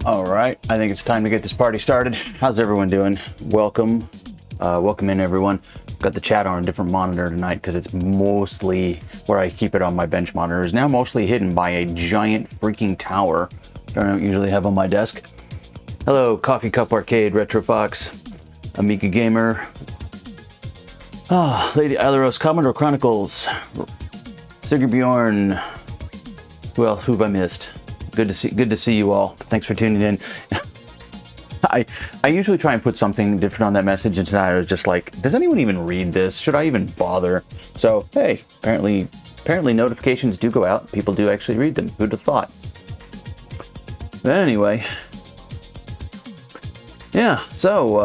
All right, I think it's time to get this party started. How's everyone doing? Welcome in everyone. Got the chat on a different monitor tonight because it's mostly where I keep it on my bench monitor is now mostly hidden by a giant freaking tower that I don't usually have on my desk. Hello, Coffee Cup Arcade, Retro Fox, Amiga Gamer, Lady Aileros, Commodore Chronicles, Sigurd Bjorn. Who else? Who have I missed? Good to see you all. Thanks for tuning in. I usually try and put something different on that message, and tonight I was just like, does anyone even read this? Should I even bother? So hey, apparently notifications do go out. People do actually read them. Who'd have thought? But anyway, yeah. So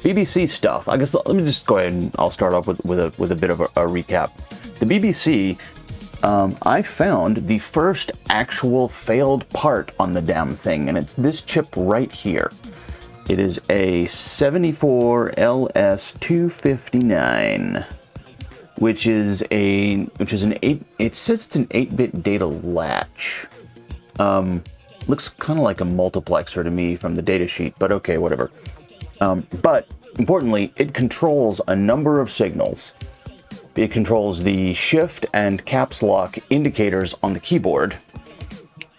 BBC stuff. I guess let me just go ahead and I'll start off with a bit of a recap. The BBC. I found the first actual failed part on the damn thing, and it's this chip right here. It is a 74LS259, which is an 8. It says it's an 8-bit data latch. Looks kind of like a multiplexer to me from the data sheet, but okay, whatever. But importantly, it controls a number of signals. It controls the shift and caps lock indicators on the keyboard,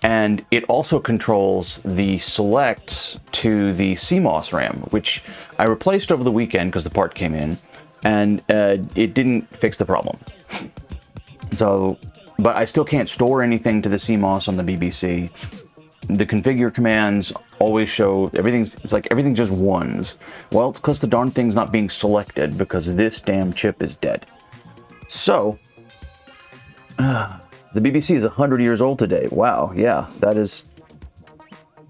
and it also controls the select to the CMOS RAM, which I replaced over the weekend because the part came in, and it didn't fix the problem. So, but I still can't store anything to the CMOS on the BBC. The configure commands always show it's like everything just ones. Well, it's because the darn thing's not being selected because this damn chip is dead. So, the BBC is 100 years old today. Wow, yeah, that is...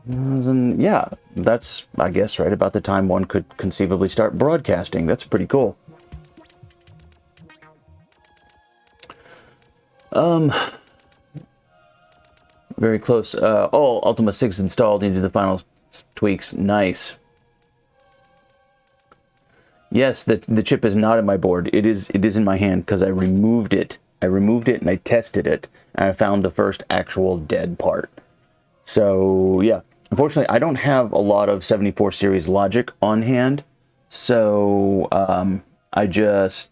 Yeah, that's, I guess, right about the time one could conceivably start broadcasting. That's pretty cool. Very close. Ultima 6 installed into the final tweaks. Nice. Yes, the chip is not in my board. It is in my hand because I removed it. I removed it and I tested it, and I found the first actual dead part. So yeah, unfortunately, I don't have a lot of 74 series logic on hand, so I just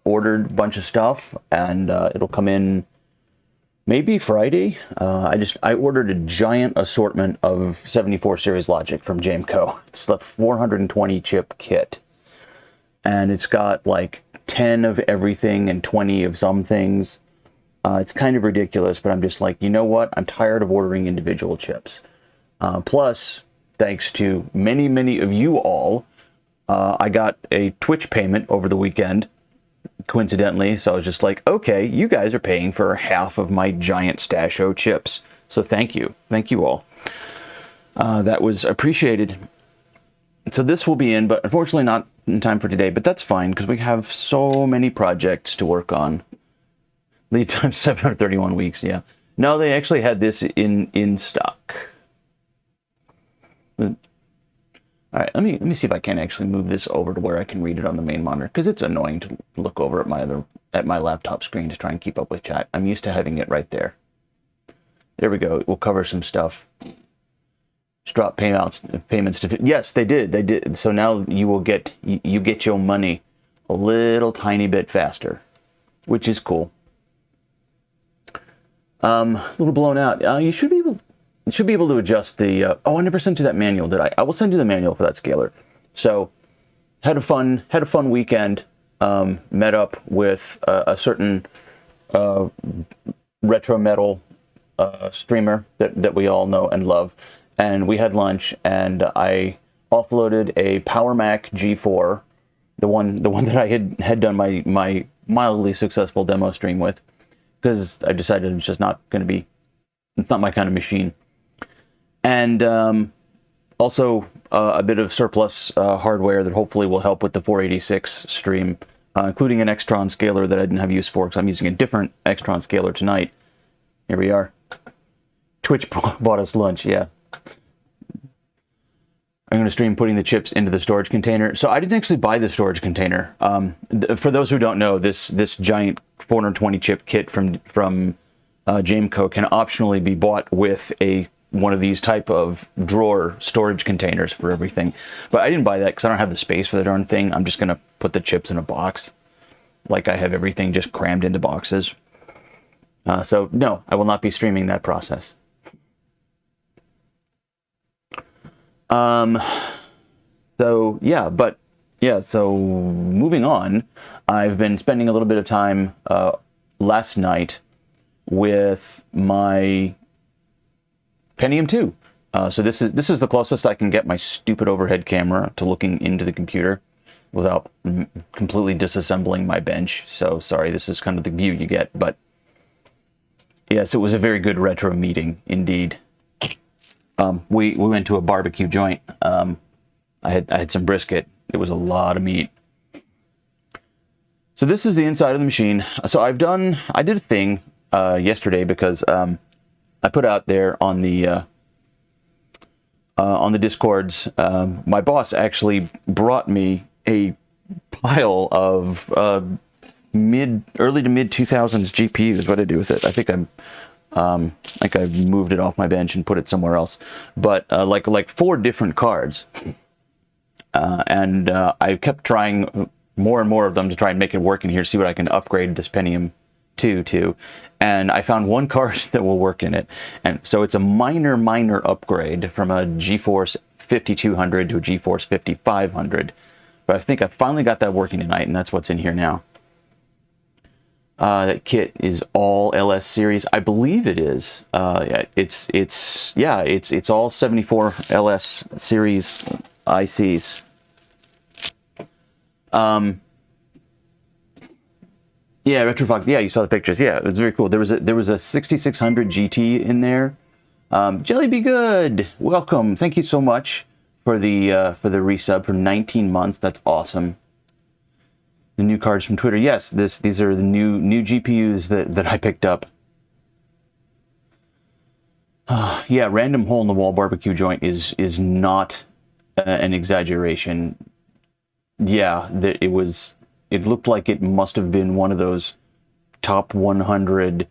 ordered a bunch of stuff, and it'll come in maybe Friday. I ordered a giant assortment of 74 series logic from Jameco. It's the 420 chip kit. And it's got like 10 of everything and 20 of some things. It's kind of ridiculous, but I'm just like, you know what? I'm tired of ordering individual chips. Plus, thanks to many of you all, I got a Twitch payment over the weekend, coincidentally. So I was just like, okay, you guys are paying for half of my giant Stasho chips. So thank you. Thank you all. That was appreciated. So this will be in, but unfortunately not in time for today, but that's fine because we have so many projects to work on. Lead time 731 weeks, yeah. No, they actually had this in stock. All right, let me see if I can actually move this over to where I can read it on the main monitor, because it's annoying to look over at my laptop screen to try and keep up with chat. I'm used to having it right there. There we go. We'll cover some stuff. Just drop payments to. Yes, they did. They did. So now you get your money a little tiny bit faster, which is cool. A little blown out. You should be able to adjust the. Oh, I never sent you that manual, did I? I will send you the manual for that scaler. So, had a fun weekend. Met up with a certain retro metal streamer that we all know and love, and we had lunch, and I offloaded a Power Mac G4, the one that I had done my mildly successful demo stream with, because I decided it's just not going to be, it's not my kind of machine. And also a bit of surplus hardware that hopefully will help with the 486 stream, including an Extron scaler that I didn't have use for, because I'm using a different Extron scaler tonight. Here we are. Twitch bought us lunch, yeah. I'm going to stream putting the chips into the storage container. So I didn't actually buy the storage container. For those who don't know, this giant 420 chip kit from Jameco can optionally be bought with one of these type of drawer storage containers for everything. But I didn't buy that because I don't have the space for the darn thing. I'm just going to put the chips in a box, like I have everything just crammed into boxes. So no, I will not be streaming that process. So moving on, I've been spending a little bit of time last night with my Pentium 2. So this is the closest I can get my stupid overhead camera to looking into the computer without completely disassembling my bench. So sorry, this is kind of the view you get, but yes, it was a very good retro meeting indeed. We went to a barbecue joint. I had some brisket. It was a lot of meat. So this is the inside of the machine. So I did a thing yesterday, because I put out there on the Discords. My boss actually brought me a pile of early to mid 2000s GPUs. What did I do with it? I think I moved it off my bench and put it somewhere else. But like 4 different cards, and I kept trying more and more of them to try and make it work in here. See what I can upgrade this Pentium 2 to, and I found one card that will work in it. And so it's a minor upgrade from a GeForce 5200 to a GeForce 5500. But I think I finally got that working tonight, and that's what's in here now. That kit is all LS series. I believe it is. It's all 74 LS series ICs. Yeah, Retrofox. Yeah, you saw the pictures. Yeah, it was very cool. There was a 6600 GT in there. Jelly Be Good, welcome. Thank you so much for the resub for 19 months. That's awesome. The new cards from Twitter. Yes, these are the new GPUs that I picked up. Yeah, random hole in the wall barbecue joint is not an exaggeration. Yeah, it looked like it must have been one of those top 100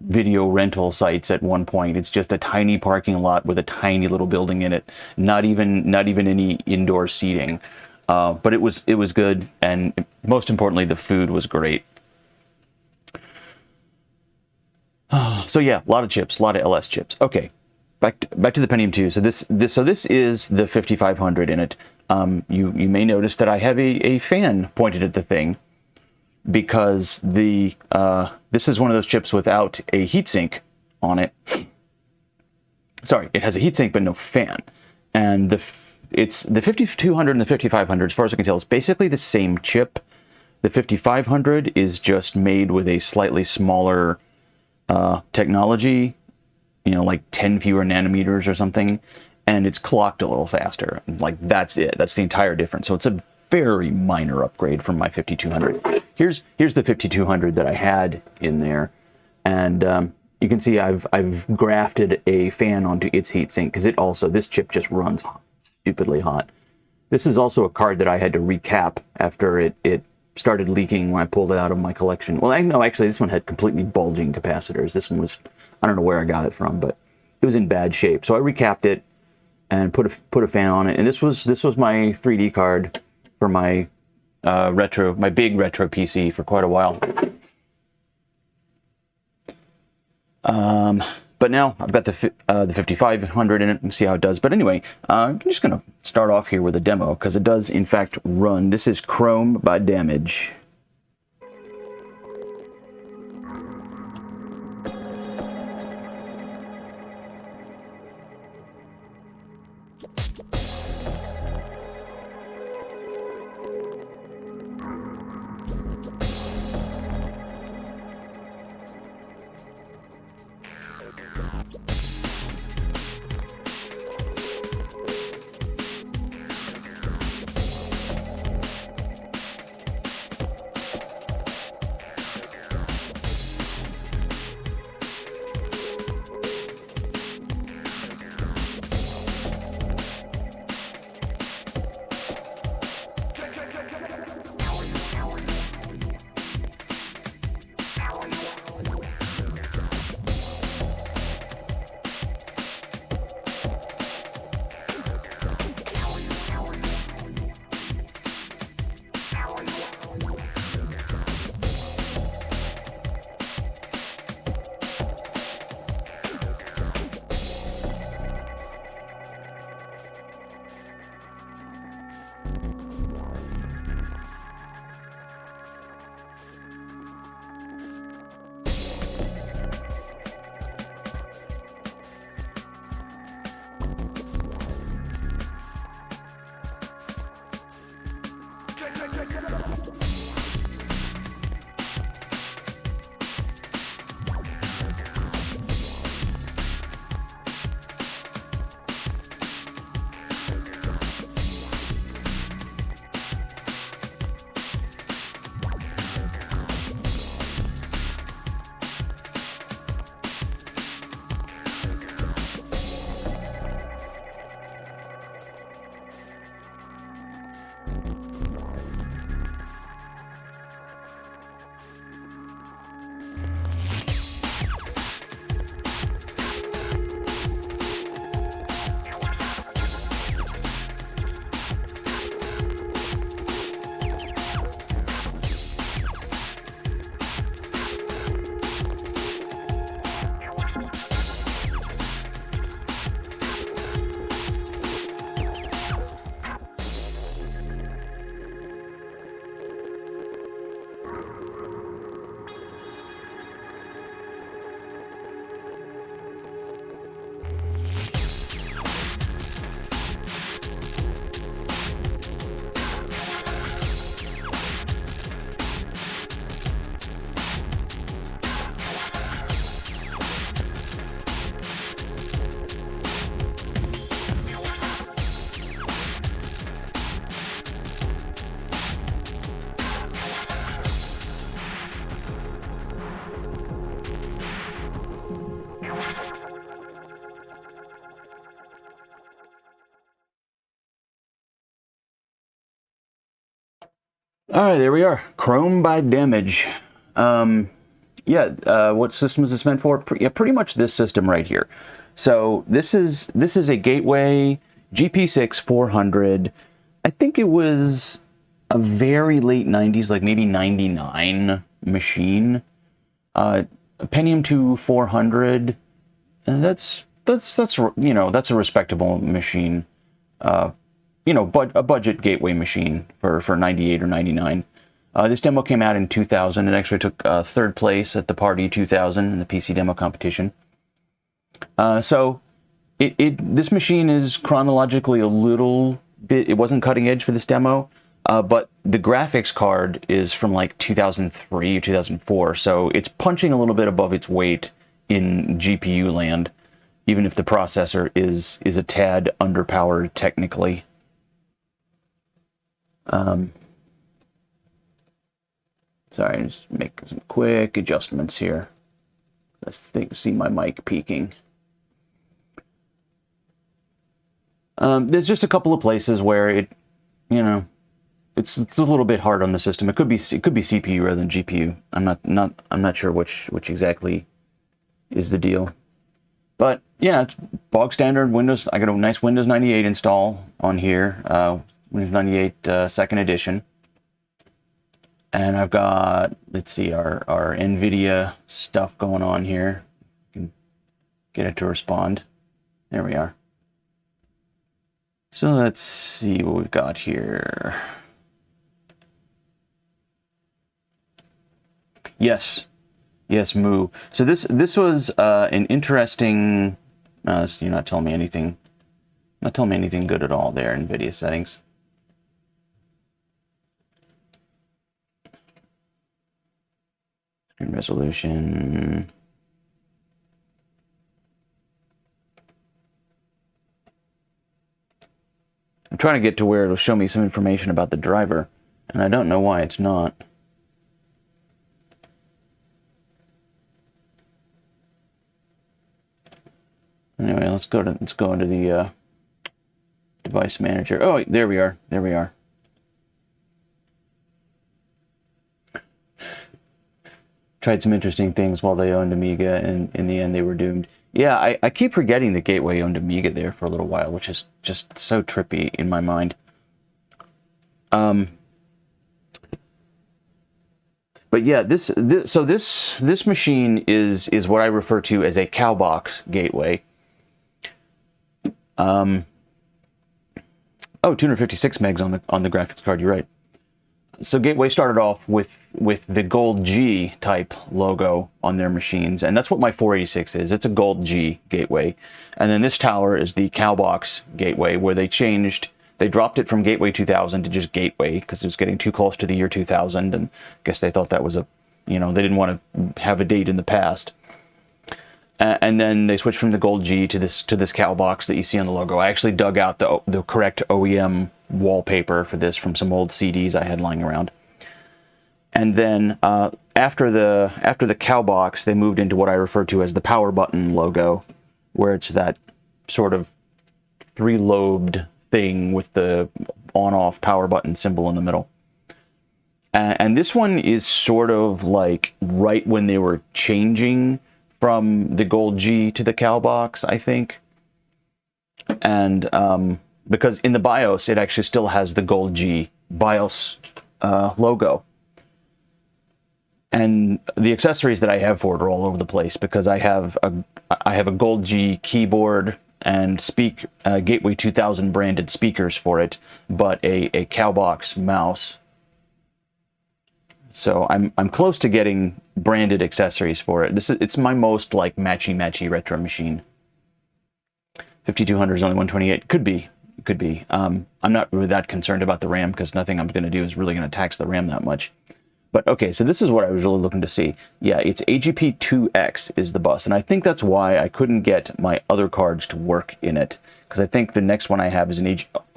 video rental sites at one point. It's just a tiny parking lot with a tiny little building in it. Not even any indoor seating. But it was good, and most importantly, the food was great. So yeah, a lot of chips, a lot of LS chips. Okay, back to the Pentium 2. So this is the 5500 in it. You may notice that I have a fan pointed at the thing, because this is one of those chips without a heatsink on it. Sorry, it has a heatsink but no fan, and it's the 5200 and the 5500, as far as I can tell, is basically the same chip. The 5500 is just made with a slightly smaller technology, like 10 fewer nanometers or something, and it's clocked a little faster. Like, that's it. That's the entire difference. So it's a very minor upgrade from my 5200. Here's the 5200 that I had in there, and you can see I've grafted a fan onto its heatsink, because this chip just runs hot. Stupidly hot. This is also a card that I had to recap after it started leaking when I pulled it out of my collection. Well, actually, this one had completely bulging capacitors. This one was, I don't know where I got it from, but it was in bad shape. So I recapped it and put a fan on it. And this was my 3D card for my my big retro PC for quite a while. But now I've got the 5500 in it and see how it does. But anyway, I'm just going to start off here with a demo because it does in fact run. This is Chrome by Damage. All right, there we are. Chrome by Damage. What system is this meant for? Pretty much this system right here. So this is a Gateway GP6 400. I think it was a very late 90s, like maybe 99 machine. Pentium 2 400, and that's a respectable machine. But a budget Gateway machine for 98 or 99. This demo came out in 2000. It actually took third place at the Party 2000 in the PC demo competition. So this machine is chronologically a little bit, it wasn't cutting edge for this demo, but the graphics card is from like 2003 or 2004, so it's punching a little bit above its weight in GPU land, even if the processor is a tad underpowered technically. Sorry, just make some quick adjustments here. Let's see my mic peaking. There's just a couple of places where you know, it's a little bit hard on the system. It could be CPU rather than GPU. I'm not sure which exactly is the deal. But yeah, it's bog standard Windows. I got a nice Windows 98 install on here, Windows 98 second edition. And I've got, let's see, our NVIDIA stuff going on here. Can get it to respond. There we are. So let's see what we've got here. Yes, Moo. So this was an interesting. You're not telling me anything. Not telling me anything good at all there. NVIDIA settings. Screen resolution. I'm trying to get to where it'll show me some information about the driver, and I don't know why it's not. Anyway, let's go into the device manager. Oh, wait, there we are. There we are. Tried some interesting things while they owned Amiga, and in the end they were doomed. Yeah, I keep forgetting that Gateway owned Amiga there for a little while, which is just so trippy in my mind. But yeah, this machine is what I refer to as a cowbox gateway. Oh, 256 megs on the graphics card. You're right. So Gateway started off with the Gold G type logo on their machines, and that's what my 486 is. It's a Gold G gateway. And then this tower is the Cowbox gateway, where they dropped it from Gateway 2000 to just Gateway because it was getting too close to the year 2000, and I guess they thought that was they didn't want to have a date in the past. And then they switched from the Gold G to this Cowbox that you see on the logo. I actually dug out the correct OEM wallpaper for this from some old CDs I had lying around. And then after the Cowbox, they moved into what I refer to as the power button logo, where it's that sort of three-lobed thing with the on-off power button symbol in the middle. And this one is sort of like right when they were changing from the Gold G to the Cowbox, I think. And because in the BIOS, it actually still has the Gold G BIOS logo. And the accessories that I have for it are all over the place because I have a Gold G keyboard and Gateway 2000 branded speakers for it, but a Cowbox mouse. So I'm close to getting branded accessories for it. It's my most like matchy retro machine. 5200 is only 128. Could be. I'm not really that concerned about the RAM because nothing I'm going to do is really going to tax the RAM that much. But okay, so this is what I was really looking to see. Yeah, it's AGP2X is the bus, and I think that's why I couldn't get my other cards to work in it, because I think the next one I have is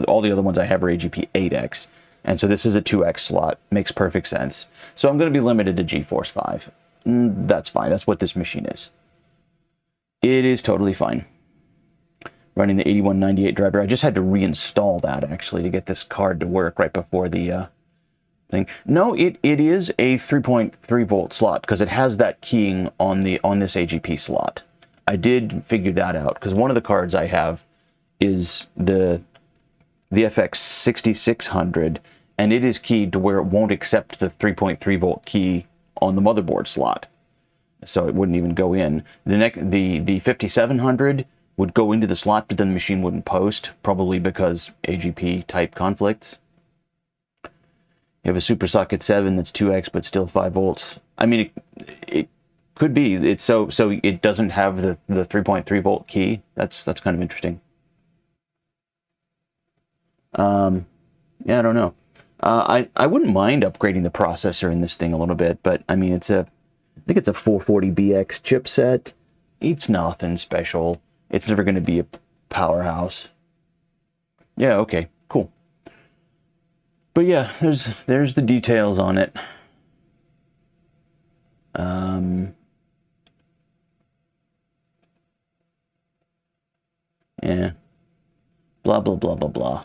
all the other ones I have are AGP8X, and so this is a 2X slot. Makes perfect sense. So I'm going to be limited to GeForce 5. That's fine. That's what this machine is. It is totally fine. Running the 8198 driver. I just had to reinstall that, actually, to get this card to work right before the thing. No, it is a 3.3 volt slot because it has that keying on this AGP slot. I did figure that out because one of the cards I have is the FX 6600, and it is keyed to where it won't accept the 3.3 volt key on the motherboard slot, so it wouldn't even go in. The 5700 would go into the slot, but then the machine wouldn't post, probably because AGP type conflicts. You have a Super Socket 7 that's 2X but still 5 volts. I mean, it could be. It's so it doesn't have the 3.3 volt key. That's kind of interesting. Yeah, I don't know. I wouldn't mind upgrading the processor in this thing a little bit, but I mean, I think it's a 440BX chipset. It's nothing special. It's never going to be a powerhouse. Yeah, okay, cool. But yeah, there's the details on it. Yeah. Blah, blah, blah, blah, blah.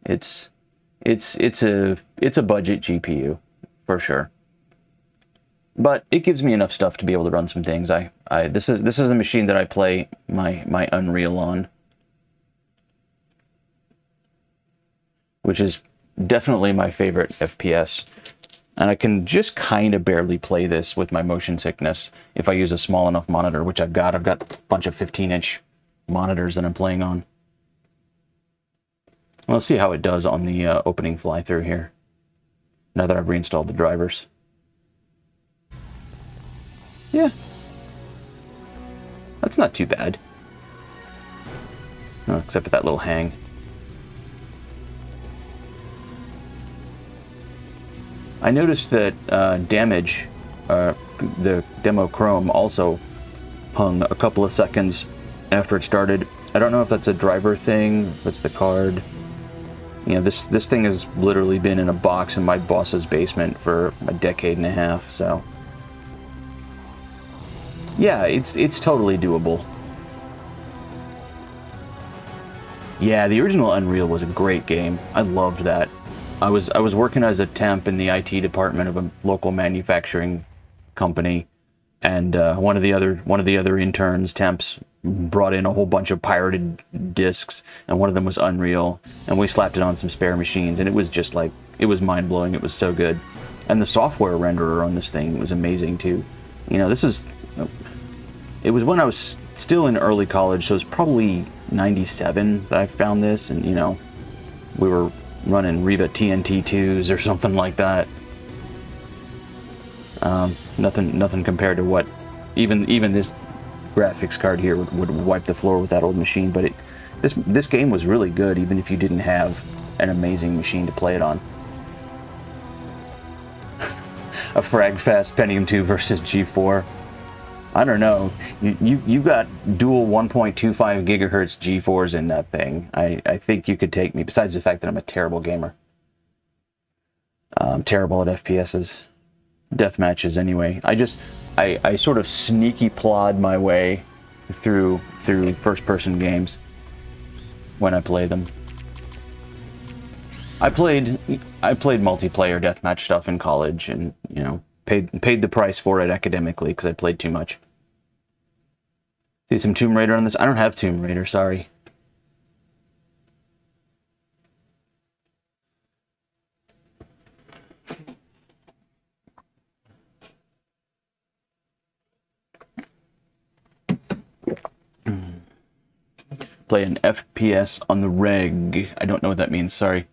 It's it's a budget GPU for sure. But it gives me enough stuff to be able to run some things. This is the machine that I play my Unreal on, which is definitely my favorite FPS. And I can just kind of barely play this with my motion sickness if I use a small enough monitor, which I've got. I've got a bunch of 15-inch monitors that I'm playing on. Let's see how it does on the opening fly-through here, now that I've reinstalled the drivers. Yeah. That's not too bad. Oh, except for that little hang. I noticed that damage, the demo Chrome, also hung a couple of seconds after it started. I don't know if that's a driver thing, if it's the card. You know, this thing has literally been in a box in my boss's basement for a decade and a half, so... Yeah, it's totally doable. Yeah, the original Unreal was a great game. I loved that. I was working as a temp in the IT department of a local manufacturing company, and one of the other interns, temps, brought in a whole bunch of pirated discs, and one of them was Unreal, and we slapped it on some spare machines, and it was just like, it was mind-blowing. It was so good. And the software renderer on this thing was amazing too. You know, it was when I was still in early college, so it was probably 97 that I found this, and you know, we were running Riva TNT2s or something like that. Nothing compared to what even this graphics card here would wipe the floor with that old machine. But this game was really good, even if you didn't have an amazing machine to play it on. A Fragfest Pentium 2 versus G4. I don't know. You got dual 1.25 gigahertz G4s in that thing. I think you could take me, besides the fact that I'm a terrible gamer. I'm terrible at FPSs. Death matches anyway. I sort of sneaky plod my way through first-person games when I play them. I played multiplayer deathmatch stuff in college, and you know, paid the price for it academically because I played too much. See some Tomb Raider on this? I don't have Tomb Raider, sorry. Play an FPS on the reg. I don't know what that means, sorry.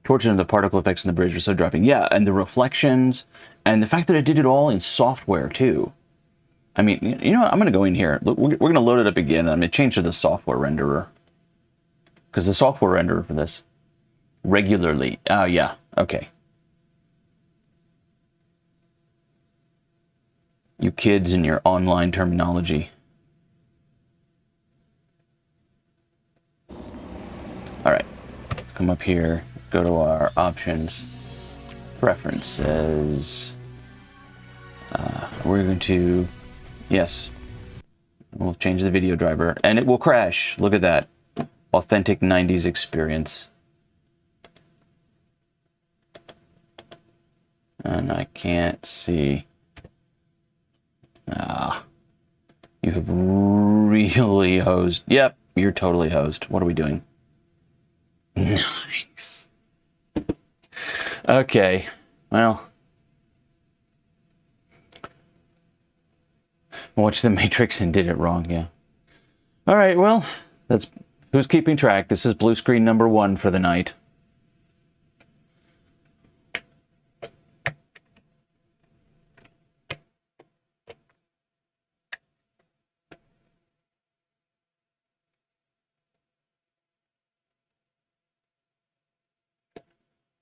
Torture of the particle effects in the bridge were so dropping. Yeah, and the reflections, and the fact that it did it all in software, too. I mean, you know what? I'm going to go in here. We're going to load it up again, and I'm going to change to the software renderer. Because the software renderer for this, regularly. Oh, yeah. Okay. You kids and your online terminology. Alright. Come up here. Go to our options. Preferences. We're going to... Yes. We'll change the video driver. And it will crash. Look at that. Authentic 90s experience. And I can't see. You have really hosed. Yep, you're totally hosed. What are we doing? Nice. Okay. Well. Watched The Matrix and did it wrong, yeah. Alright, well, that's who's keeping track. This is blue screen number 1 for the night.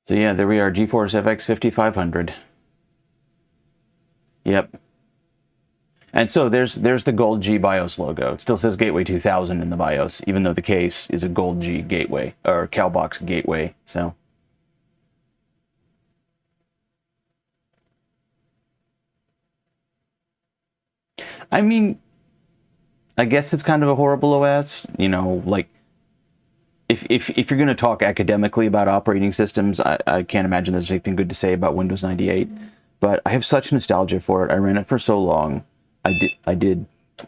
So yeah, there we are, GeForce FX 5500. Yep. And so there's the gold G BIOS logo. It still says Gateway 2000 in the BIOS, even though the case is a gold G gateway, or CalBox gateway, so. I mean, I guess it's kind of a horrible OS, you know, like, if you're going to talk academically about operating systems, I can't imagine there's anything good to say about Windows 98. But I have such nostalgia for it. I ran it for so long. I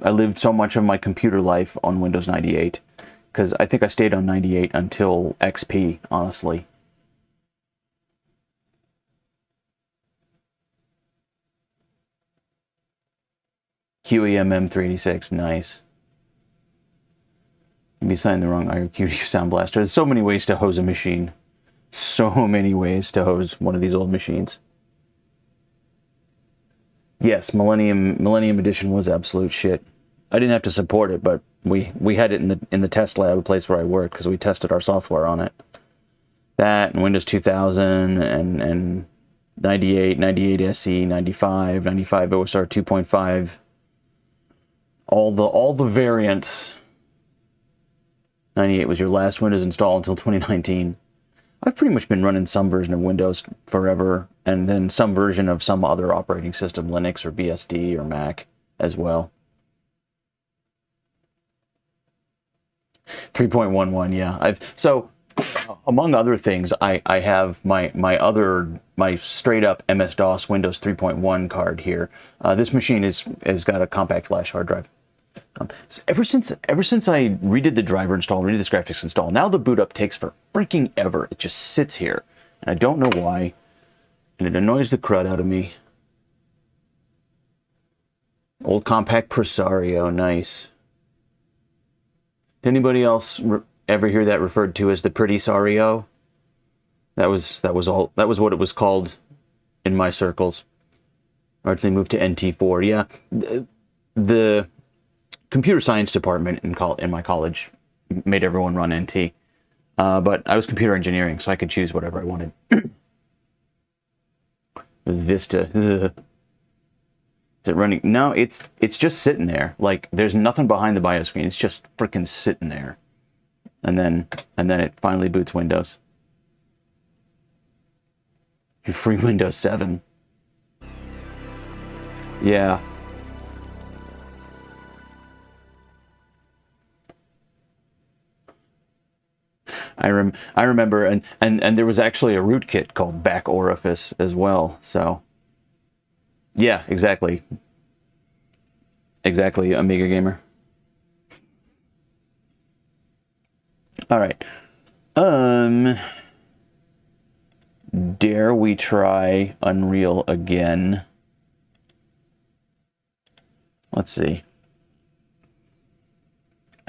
lived so much of my computer life on Windows 98 because I think I stayed on 98 until XP, honestly. QEMM 386, nice. You'd be signing the wrong IRQ Sound Blaster. There's so many ways to hose a machine. So many ways to hose one of these old machines. Yes, Millennium Edition was absolute shit. I didn't have to support it, but we had it in the test lab, a place where I worked, because we tested our software on it. That and Windows 2000 and 98, 98 SE, 95, 95 OSR 2.5. All the variants. 98 was your last Windows install until 2019. I've pretty much been running some version of Windows forever, and then some version of some other operating system, Linux or BSD or Mac as well. 3.11, yeah. So among other things, I have my straight up MS-DOS Windows 3.1 card here. This machine has got a compact flash hard drive. So ever since I redid the driver install, redid this graphics install, now the boot up takes for freaking ever. It just sits here, and I don't know why, and it annoys the crud out of me. Old compact Presario, nice. Did anybody else ever hear that referred to as the Pretty Sario? That was what it was called in my circles. Originally moved to NT4. Yeah, the computer science department in my college made everyone run NT, but I was computer engineering, so I could choose whatever I wanted. Vista. Ugh. Is it running? No, it's just sitting there. Like, there's nothing behind the BIOS screen. It's just freaking sitting there, and then it finally boots Windows. Your free Windows 7. Yeah. I remember, and there was actually a rootkit called Back Orifice as well. So, yeah, exactly, Amiga Gamer. All right, dare we try Unreal again? Let's see.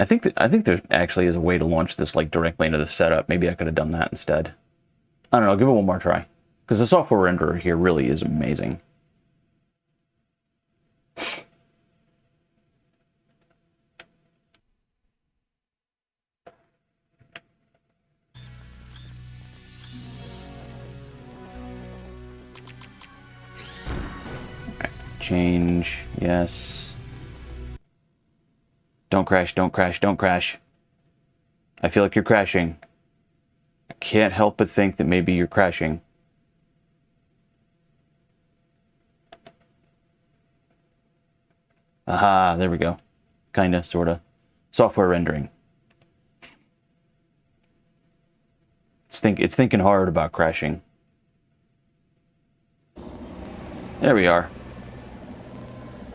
I think there actually is a way to launch this like directly into the setup. Maybe I could have done that instead. I don't know. I'll give it one more try, because the software renderer here really is amazing. Right. Change, yes. Don't crash, don't crash, don't crash. I feel like you're crashing. I can't help but think that maybe you're crashing. Aha, there we go. Kinda, sorta. Software rendering. It's thinking hard about crashing. There we are.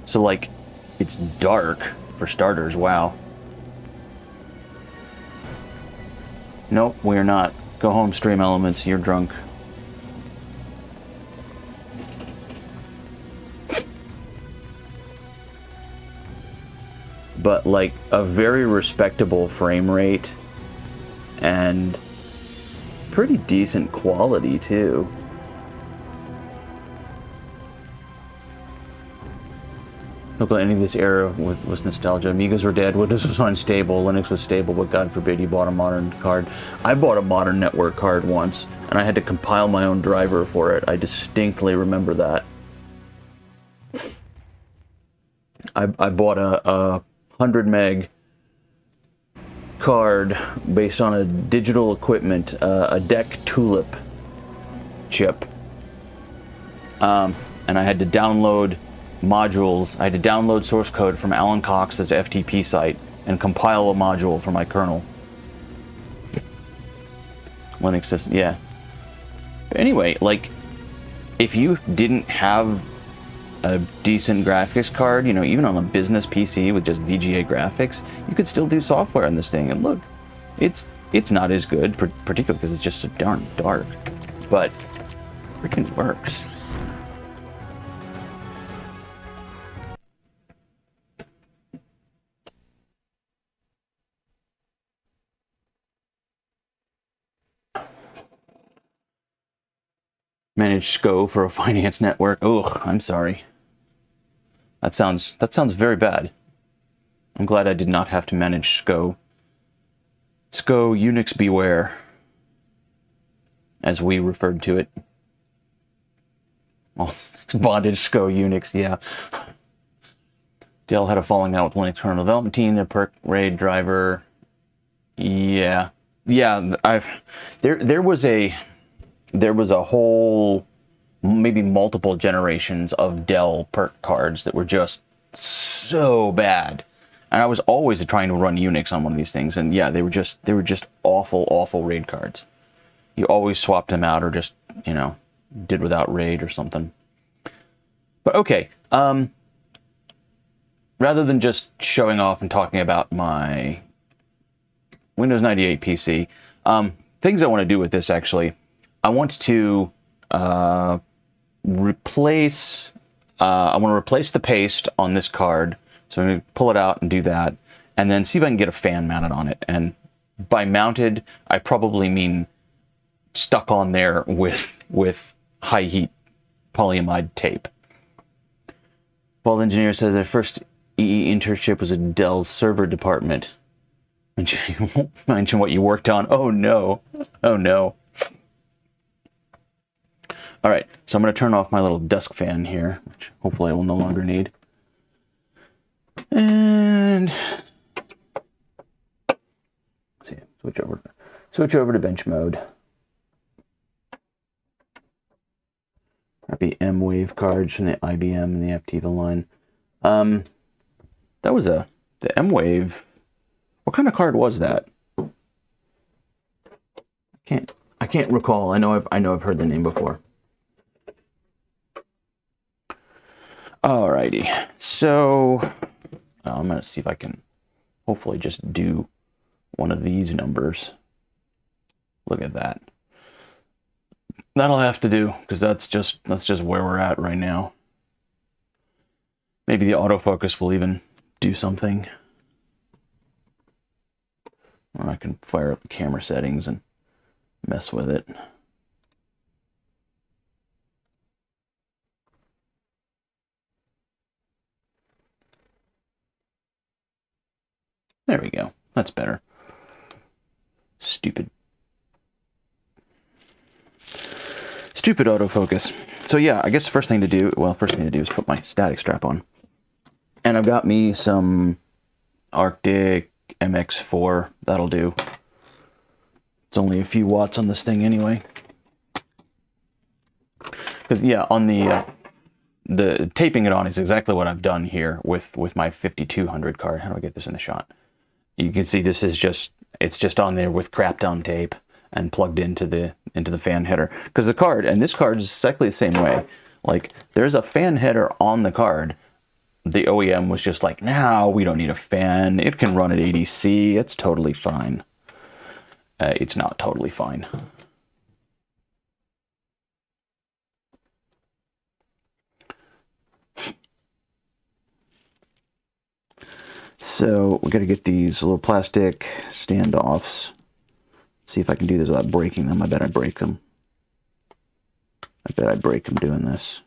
So, like, it's dark. For starters, wow. Nope, we're not. Go home, Stream Elements, you're drunk. But like a very respectable frame rate and pretty decent quality too. Look at any of this era was nostalgia. Amigas were dead, Windows was unstable, Linux was stable, but God forbid you bought a modern card. I bought a modern network card once, and I had to compile my own driver for it. I distinctly remember that. I bought a 100 meg card based on a digital equipment, a DEC Tulip chip. And I had to download modules. I had to download source code from Alan Cox's FTP site and compile a module for my kernel. Linux system, yeah. But anyway, like, if you didn't have a decent graphics card, you know, even on a business PC with just VGA graphics, you could still do software on this thing. And look, it's not as good, particularly because it's just so darn dark, but freaking works. Manage SCO for a finance network. Oh, I'm sorry. That sounds very bad. I'm glad I did not have to manage SCO. SCO Unix beware, as we referred to it. Well, bondage SCO Unix, yeah. Dell had a falling out with Linux kernel development team. The perk RAID driver, yeah. There was a whole, maybe multiple generations of Dell perk cards that were just so bad, and I was always trying to run Unix on one of these things, and yeah, they were just awful RAID cards. You always swapped them out, or just, you know, did without RAID or something. But okay, rather than just showing off and talking about my Windows 98 PC, things I want to do with this, actually, I want to replace the paste on this card. So I'm going to pull it out and do that, and then see if I can get a fan mounted on it. And by mounted, I probably mean stuck on there with high heat polyamide tape. Bald Engineer says their first EE internship was in Dell's server department. Mention what you worked on. Oh no. Oh no. Alright, so I'm going to turn off my little desk fan here, which hopefully I will no longer need. And let's see, switch over to bench mode. Happy M-Wave cards from the IBM and the Aptiva line. That was the M-Wave. What kind of card was that? I can't recall. I know I've heard the name before. Alrighty, so I'm gonna see if I can hopefully just do one of these numbers. Look at that. That'll have to do, because that's just where we're at right now. Maybe the autofocus will even do something. Or I can fire up the camera settings and mess with it. There we go. That's better. Stupid autofocus. So yeah, I guess first thing to do is put my static strap on. And I've got me some Arctic MX4. That'll do. It's only a few watts on this thing anyway. Because yeah, on the taping it on is exactly what I've done here with my 5200 card. How do I get this in the shot? You can see this is it's just on there with crap down tape and plugged into the fan header. Because the card, and this card is exactly the same way. Like, there's a fan header on the card. The OEM was just like, no, we don't need a fan. It can run at ADC. It's totally fine. It's not totally fine. So we got to get these little plastic standoffs. See if I can do this without breaking them. I bet I break them. I bet I break them doing this.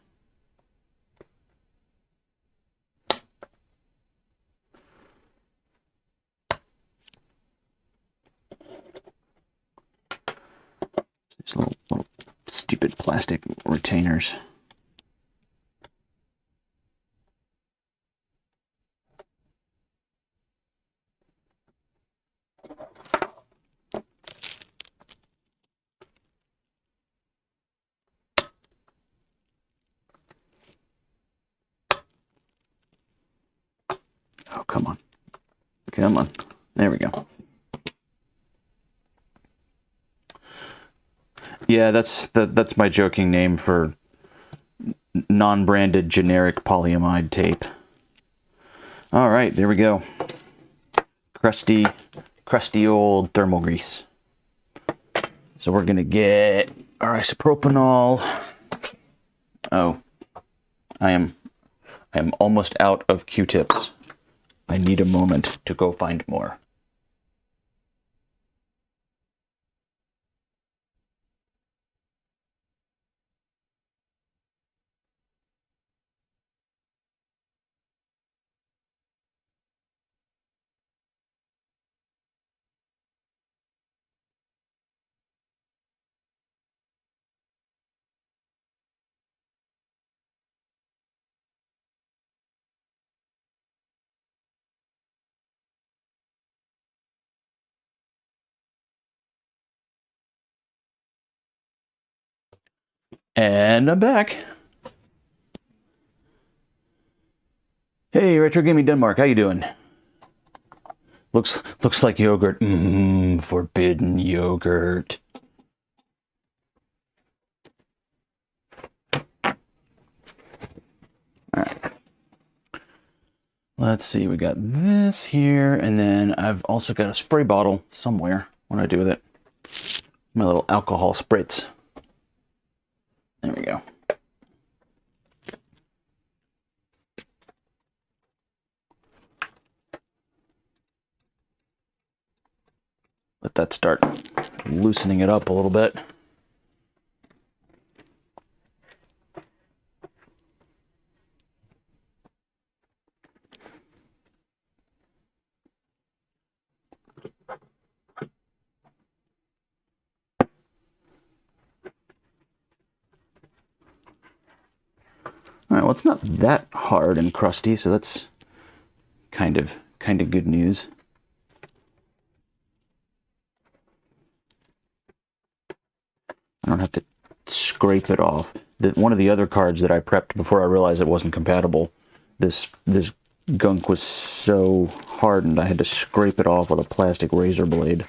These little stupid plastic retainers. Oh, come on. Come on. There we go. Yeah, that's my joking name for non-branded generic polyamide tape. All right, there we go. Crusty old thermal grease. So we're gonna get our isopropanol. Oh, I am almost out of Q-tips. I need a moment to go find more. And I'm back. Hey, Retro Gaming Denmark, how you doing? Looks like yogurt. Forbidden yogurt. All right. Let's see, we got this here, and then I've also got a spray bottle somewhere. What do I do with it? My little alcohol spritz. There we go. Let that start loosening it up a little bit. All right, well, it's not that hard and crusty, so that's kind of good news. I don't have to scrape it off. One of the other cards that I prepped before I realized it wasn't compatible, this gunk was so hardened I had to scrape it off with a plastic razor blade.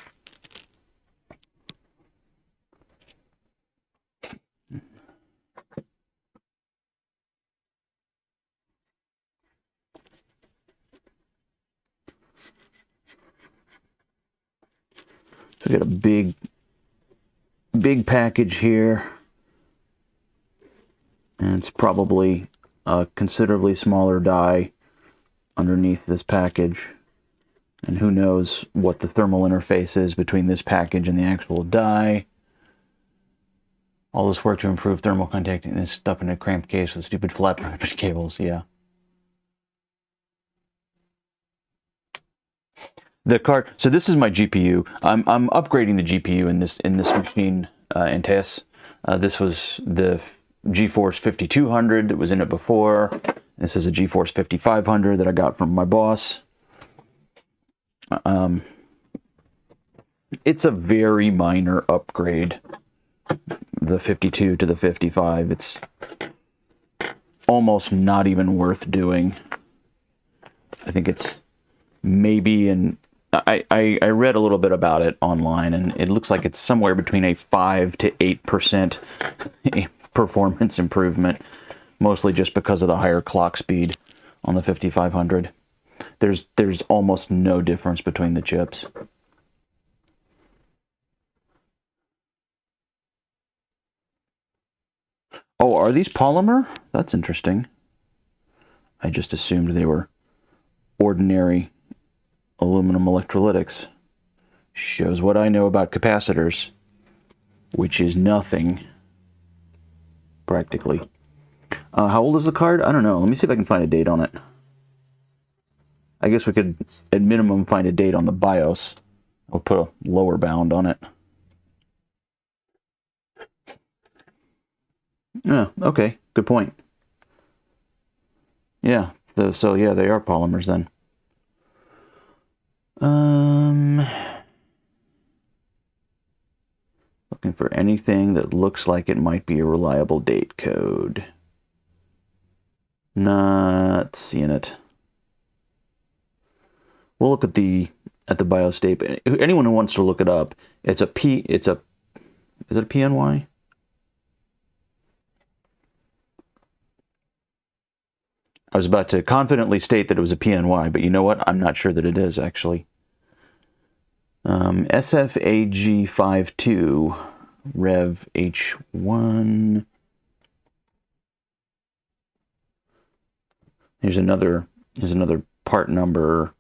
So we got a big package here, and it's probably a considerably smaller die underneath this package, and who knows what the thermal interface is between this package and the actual die. All this work to improve thermal contact and is stuck in a cramped case with stupid flat ribbon cables. Yeah. The card. So this is my GPU. I'm upgrading the GPU in this machine in TES. This was the GeForce 5200 that was in it before. This is a GeForce 5500 that I got from my boss. It's a very minor upgrade. The 52 to the 55. It's almost not even worth doing. I think it's maybe I read a little bit about it online, and it looks like it's somewhere between a 5 to 8% performance improvement, mostly just because of the higher clock speed on the 5500. There's almost no difference between the chips. Oh, are these polymer? That's interesting. I just assumed they were ordinary aluminum electrolytics. Shows what I know about capacitors, which is nothing, practically. How old is the card? I don't know. Let me see if I can find a date on it. I guess we could, at minimum, find a date on the BIOS. I'll put a lower bound on it. Yeah, okay. Good point. Yeah, so yeah, they are polymers then. Looking for anything that looks like it might be a reliable date code. Not seeing it. We'll look at the BIOS date. Anyone who wants to look it up, it's a Is it a PNY? I was about to confidently state that it was a PNY, but you know what? I'm not sure that it is, actually. SFAG52 Rev H1. Here's another part number,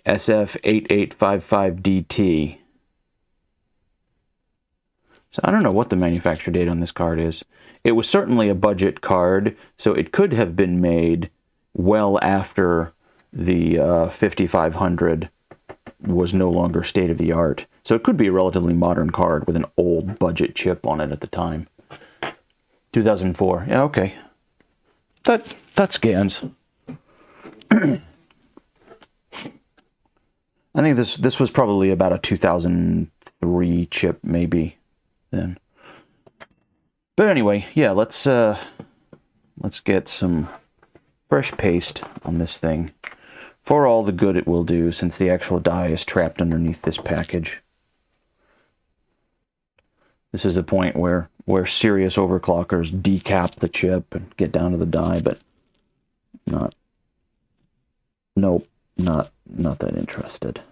SF8855DT. So I don't know what the manufacture date on this card is. It was certainly a budget card, so it could have been made well after the 5500 was no longer state-of-the-art. So it could be a relatively modern card with an old budget chip on it at the time. 2004. Yeah, okay. That scans. I think this was probably about a 2003 chip, maybe then. But anyway, yeah, let's get some fresh paste on this thing for all the good it will do, since the actual die is trapped underneath this package. This is the point where serious overclockers decap the chip and get down to the die, but not that interested.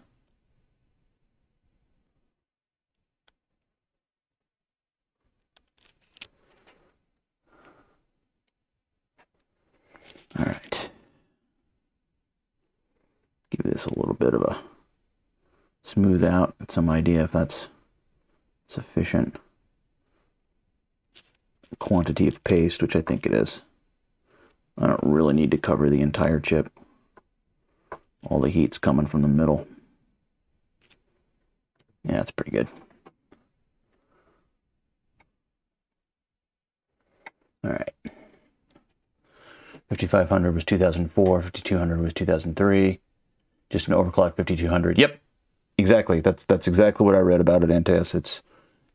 All right. Give this a little bit of a smooth out, get some idea if that's sufficient quantity of paste, which I think it is. I don't really need to cover the entire chip. All the heat's coming from the middle. Yeah, that's pretty good. All right. 5500 was 2004, 5200 was 2003. Just an overclock 5200. Yep, exactly. That's exactly what I read about it, Antaeus.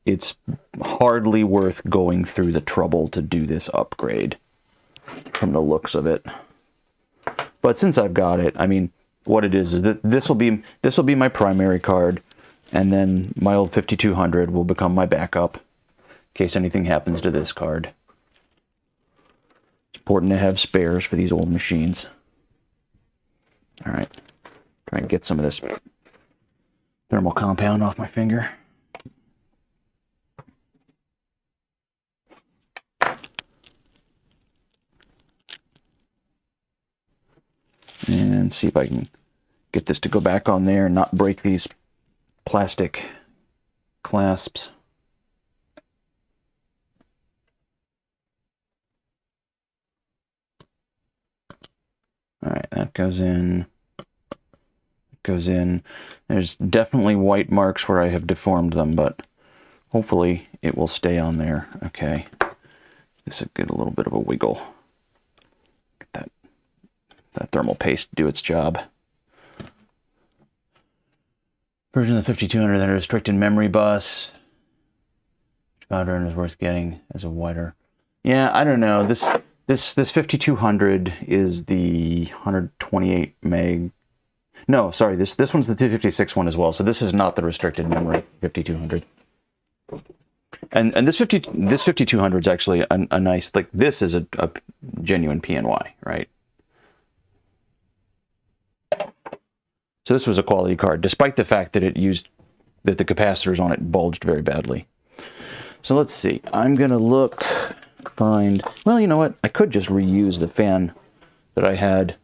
It's hardly worth going through the trouble to do this upgrade from the looks of it. But since I've got it, I mean, what it is that this will be my primary card, and then my old 5200 will become my backup in case anything happens to this card. It's important to have spares for these old machines. All right, try and get some of this thermal compound off my finger. And see if I can get this to go back on there and not break these plastic clasps. All right, that goes in. Goes in. There's definitely white marks where I have deformed them, but hopefully it will stay on there. Okay. This will get a little bit of a wiggle. Get that thermal paste do its job. Version of the 5200 that are restricted memory bus. Which pattern is worth getting as a wider? Yeah, I don't know. This 5200 is the 128 meg. No, sorry. This one's the 256 one as well. So this is not the restricted memory 5200. And this 5200 is actually a nice, like, this is a genuine PNY, right? So this was a quality card, despite the fact that that the capacitors on it bulged very badly. So let's see. I'm gonna well, you know what? I could just reuse the fan that I had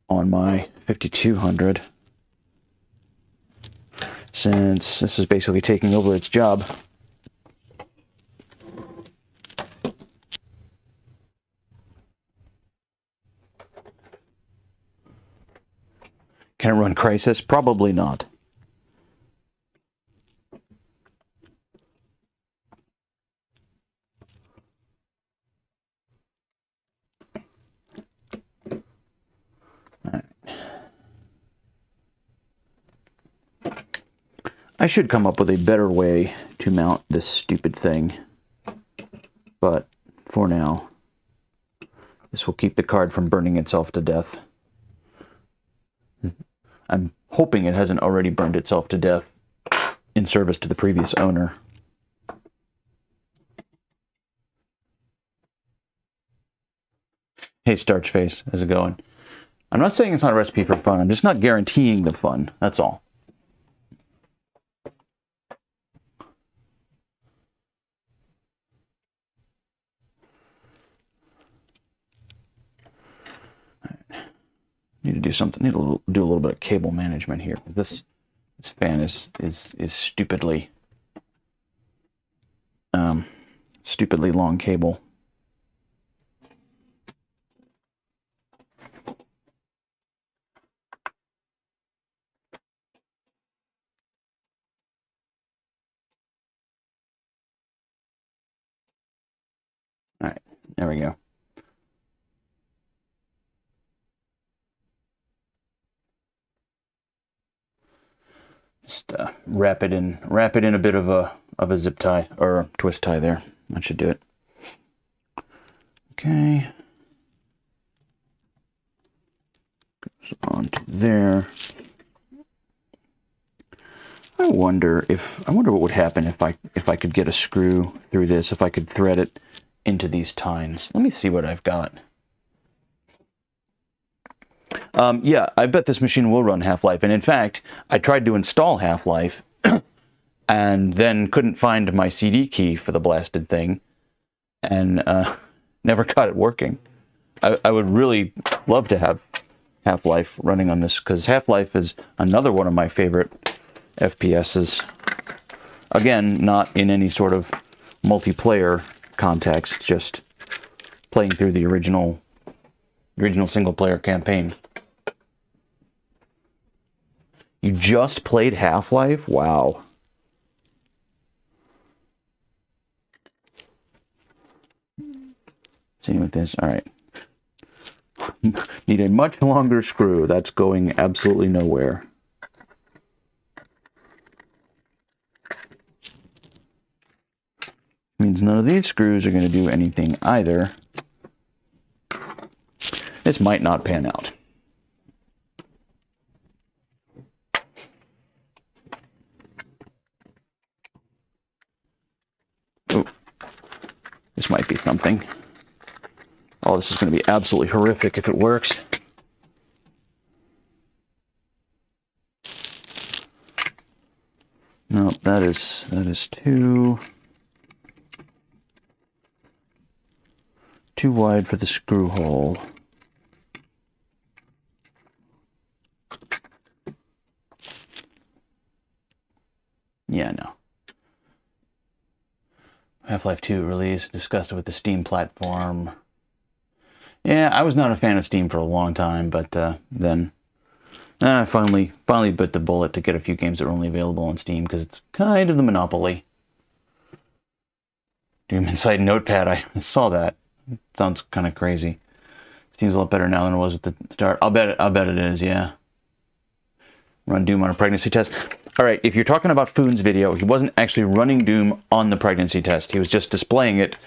on my 5200, since this is basically taking over its job. Can it run Crysis? Probably not. I should come up with a better way to mount this stupid thing. But for now, this will keep the card from burning itself to death. I'm hoping it hasn't already burned itself to death in service to the previous owner. Hey, Starch Face, how's it going? I'm not saying it's not a recipe for fun. I'm just not guaranteeing the fun. That's all. Need to do something. Need to do a little bit of cable management here. This fan is stupidly stupidly long cable. All right, there we go. Just wrap it in a bit of a zip tie or a twist tie there. That should do it. Okay. Goes onto there. I wonder what would happen if I could get a screw through this, if I could thread it into these tines. Let me see what I've got. Yeah, I bet this machine will run Half-Life. And in fact, I tried to install Half-Life and then couldn't find my CD key for the blasted thing and never got it working. I would really love to have Half-Life running on this, because Half-Life is another one of my favorite FPSs. Again, not in any sort of multiplayer context, just playing through the original single-player campaign. You just played Half-Life? Wow. See with this. All right. Need a much longer screw. That's going absolutely nowhere. Means none of these screws are going to do anything either. This might not pan out. Oh, this might be something. Oh, this is going to be absolutely horrific if it works. No, that is too wide for the screw hole. Yeah, no. Half-Life 2 release, discussed it with the Steam platform. Yeah, I was not a fan of Steam for a long time, but then I finally bit the bullet to get a few games that were only available on Steam, because it's kind of the monopoly. Doom Inside Notepad, I saw that. It sounds kind of crazy. Steam's a lot better now than it was at the start. I'll bet it is, yeah. Run Doom on a pregnancy test. All right, if you're talking about Foon's video, he wasn't actually running Doom on the pregnancy test. He was just displaying it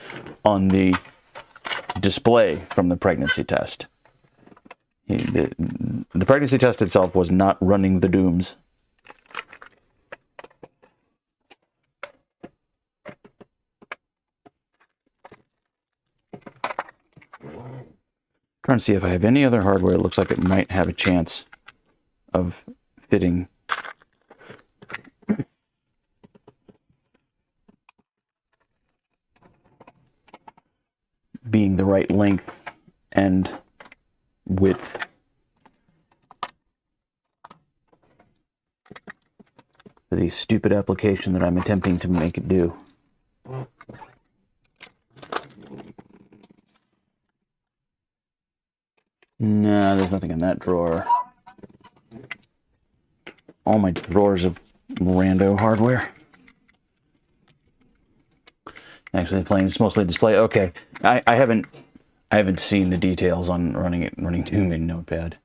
on the display from the pregnancy test. The pregnancy test itself was not running the Dooms. Trying to see if I have any other hardware that looks like it might have a chance of fitting. Being the right length and width. For the stupid application that I'm attempting to make it do. No, there's nothing in that drawer. All my drawers of rando hardware. Actually, playing it's mostly display. Okay, I haven't seen the details on running Doom in Notepad.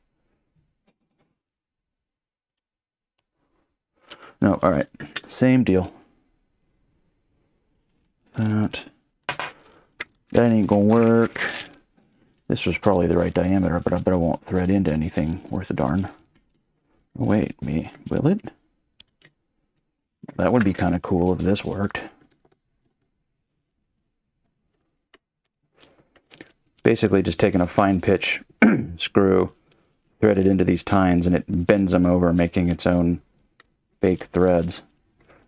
No, all right, same deal. That ain't gonna work. This was probably the right diameter, but I bet I won't thread into anything worth a darn. Wait, will it? That would be kind of cool if this worked. Basically just taking a fine pitch screw, threaded into these tines, and it bends them over, making its own fake threads.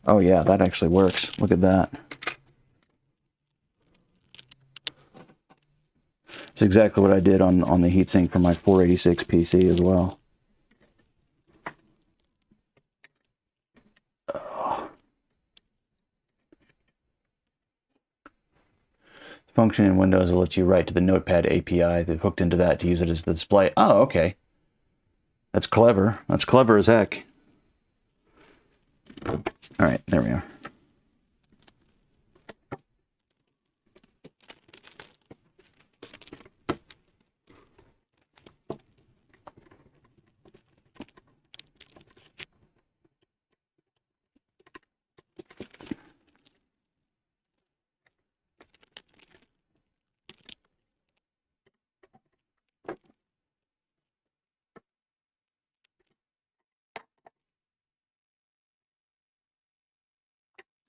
Oh yeah, that actually works. Look at that. It's exactly what I did on the heatsink for my 486 PC as well. Function in Windows will let you write to the Notepad API that hooked into that to use it as the display. Oh, okay. That's clever. That's clever as heck. All right, there we are.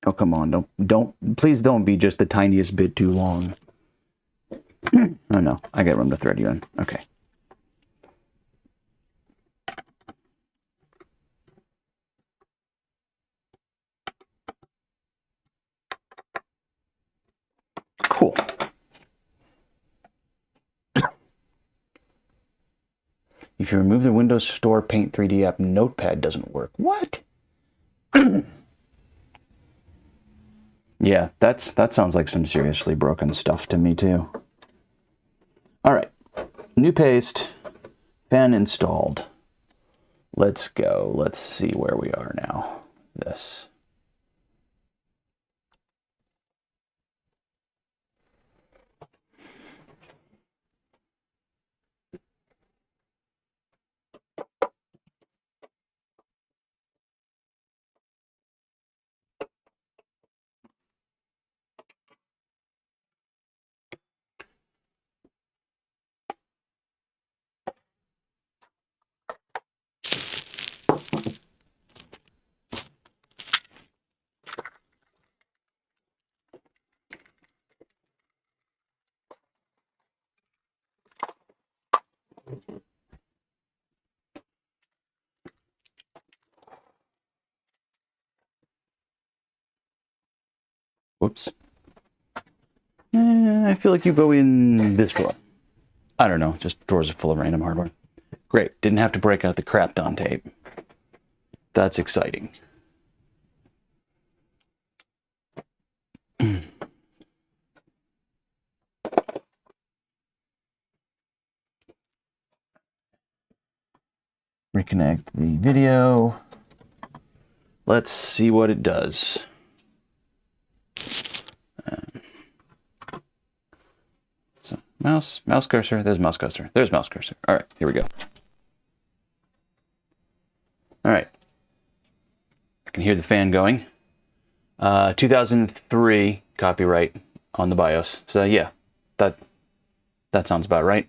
Oh, come on. Please don't be just the tiniest bit too long. Oh, no. I got room to thread you in. Okay. Cool. If you remove the Windows Store Paint 3D app, Notepad doesn't work. What? Yeah, that sounds like some seriously broken stuff to me, too. All right. New paste. Fan installed. Let's go. Let's see where we are now. This. Whoops. I feel like you go in this drawer. I don't know, just drawers are full of random hardware. Great, didn't have to break out the Crapton tape. That's exciting. Reconnect the video. Let's see what it does. So mouse cursor, there's mouse cursor, there's mouse cursor. All right, here we go. All right. I can hear the fan going. 2003 copyright on the BIOS. So yeah, that sounds about right.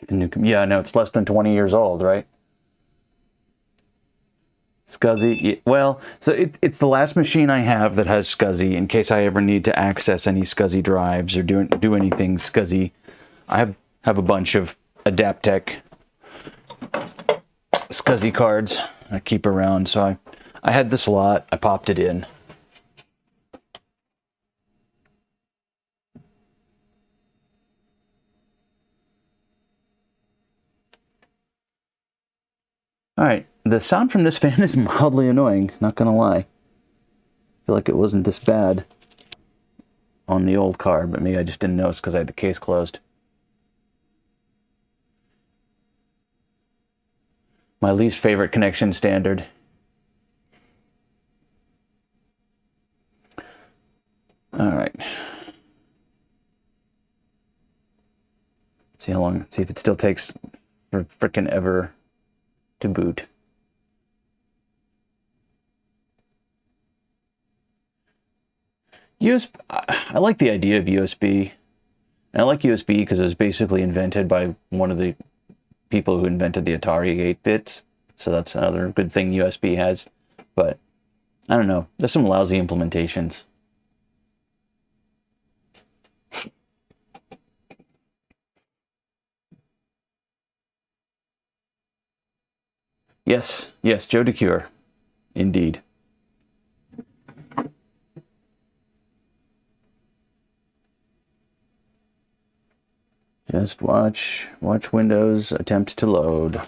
Yeah, no, it's less than 20 years old, right? SCSI, well, so it's the last machine I have that has SCSI in case I ever need to access any SCSI drives or do anything SCSI. I have a bunch of Adaptec SCSI cards I keep around, so I had this a lot. I popped it in. All right, the sound from this fan is mildly annoying, not gonna lie. I feel like it wasn't this bad on the old card, but maybe I just didn't notice because I had the case closed. My least favorite connection standard. All right. See how long, see if it still takes for frickin' ever. to boot. I like the idea of USB. And I like USB because it was basically invented by one of the people who invented the Atari 8-bits. So that's another good thing USB has. But I don't know. There's some lousy implementations. Yes, yes, Joe DeCure. Indeed. Just watch Windows attempt to load.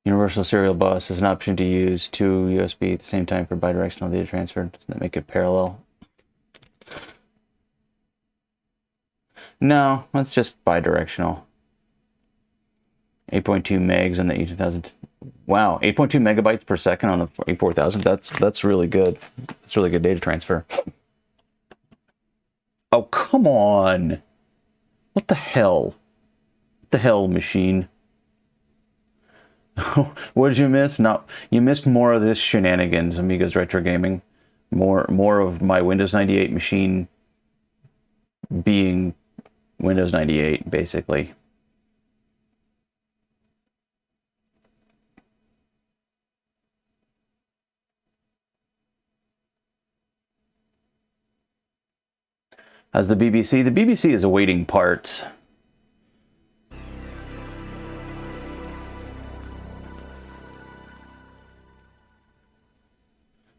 Universal Serial Bus is an option to use two USB at the same time for bidirectional data transfer. Doesn't that make it parallel? No, that's just bidirectional. 8.2 megs on the E2000. Wow, 8.2 megabytes per second on the A4000. That's really good. That's really good data transfer. Oh, come on. What the hell? What the hell, machine? What did you miss? No, you missed more of this shenanigans, Amigos Retro Gaming. More of my Windows 98 machine being Windows 98, basically. As the BBC is awaiting parts.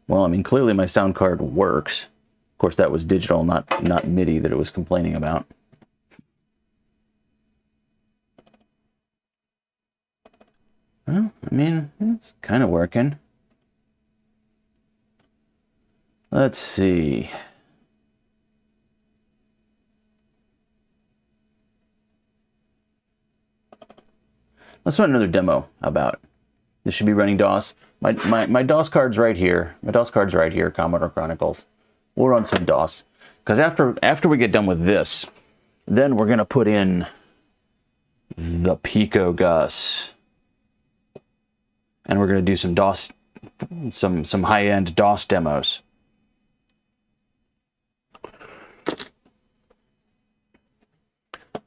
Well, I mean, clearly my sound card works. Of course, that was digital, not MIDI that it was complaining about. Well, I mean, it's kind of working. Let's see. Let's run another demo about. This should be running DOS. My DOS card's right here. My DOS card's right here, Commodore Chronicles. We'll run some DOS. Because after we get done with this, then we're gonna put in the Pico Gus. And we're gonna do some DOS, some high-end DOS demos.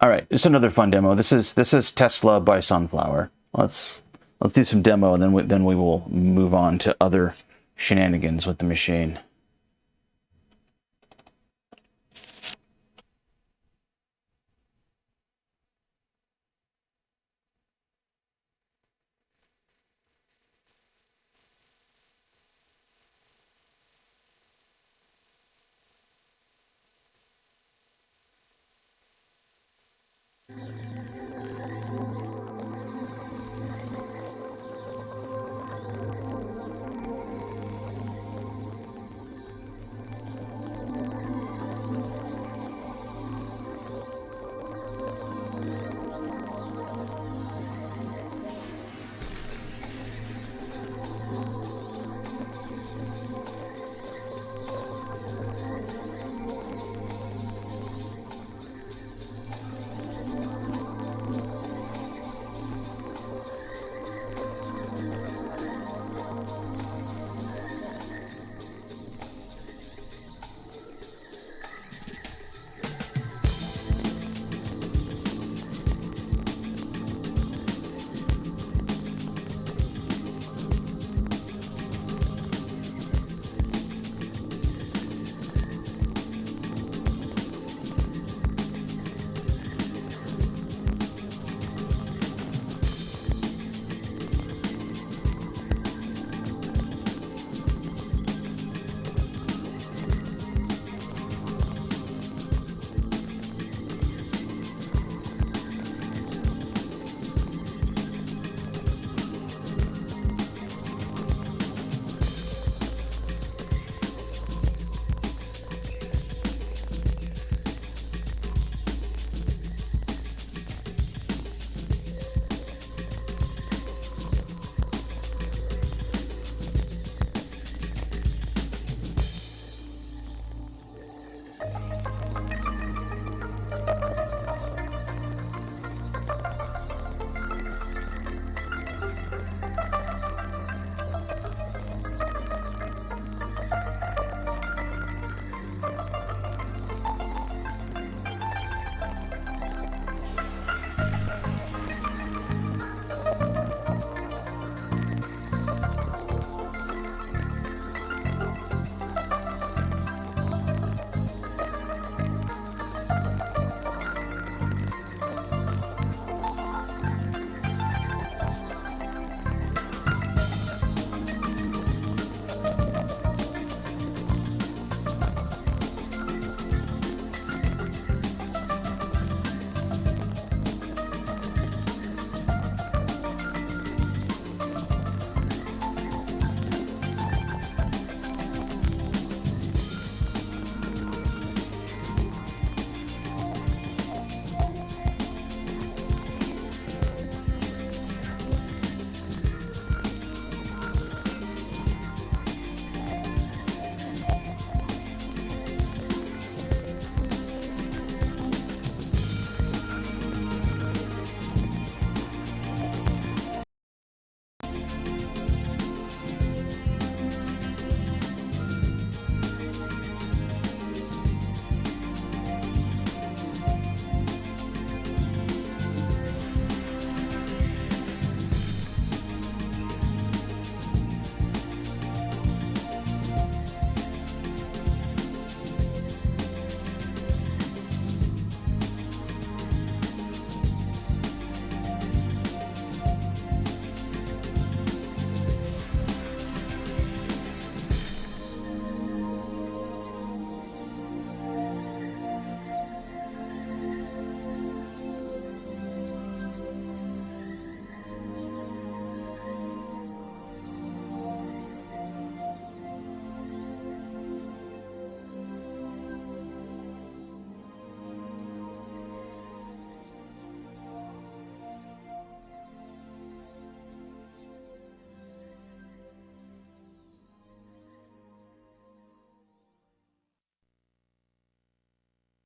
All right, it's another fun demo. This is Tesla by Sunflower. Let's do some demo, and then we will move on to other shenanigans with the machine.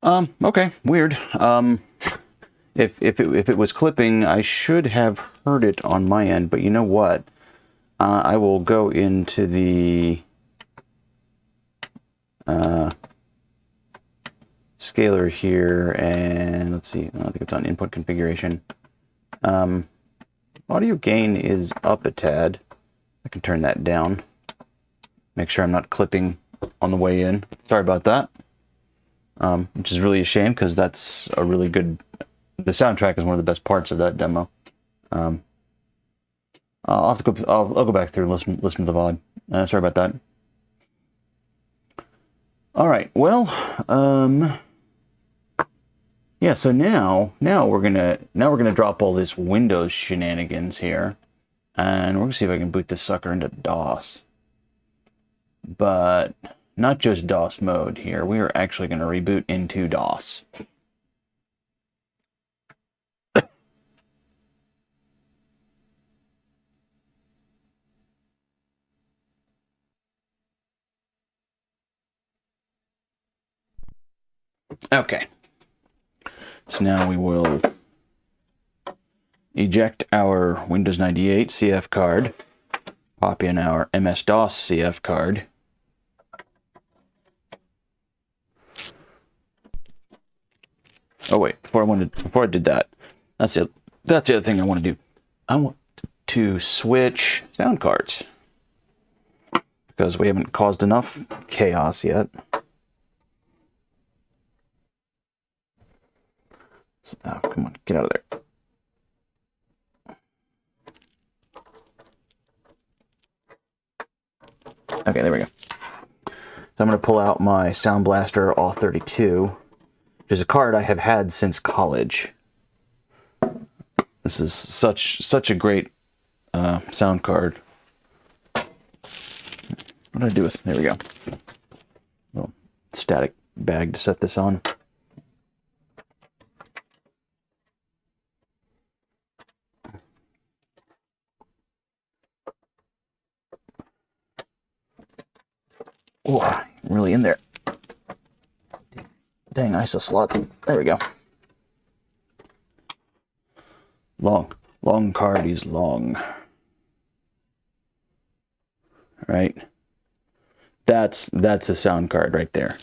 Okay, weird. If it was clipping, I should have heard it on my end, but you know what? I will go into the scaler here, and let's see. I think it's on input configuration. Audio gain is up a tad. I can turn that down. Make sure I'm not clipping on the way in. Sorry about that. Which is really a shame because that's a really good. The soundtrack is one of the best parts of that demo. I'll have to go. I'll go back through and listen to the VOD. Sorry about that. All right. Well, yeah. So now we're gonna drop all this Windows shenanigans here, and we're gonna see if I can boot this sucker into DOS. But not just DOS mode here. We are actually gonna reboot into DOS. Okay. So now we will eject our Windows 98 CF card, pop in our MS-DOS CF card. Oh wait, before I did that, that's the other thing I want to do. I want to switch sound cards because we haven't caused enough chaos yet. Oh, come on, get out of there. Okay, there we go. So I'm going to pull out my Sound Blaster AW32, which is a card I have had since college. This is such a great sound card. What did I do with? There we go. Little static bag to set this on. Oh, really in there. Dang, ISO slots. There we go. Long card is long. Right? That's a sound card right there.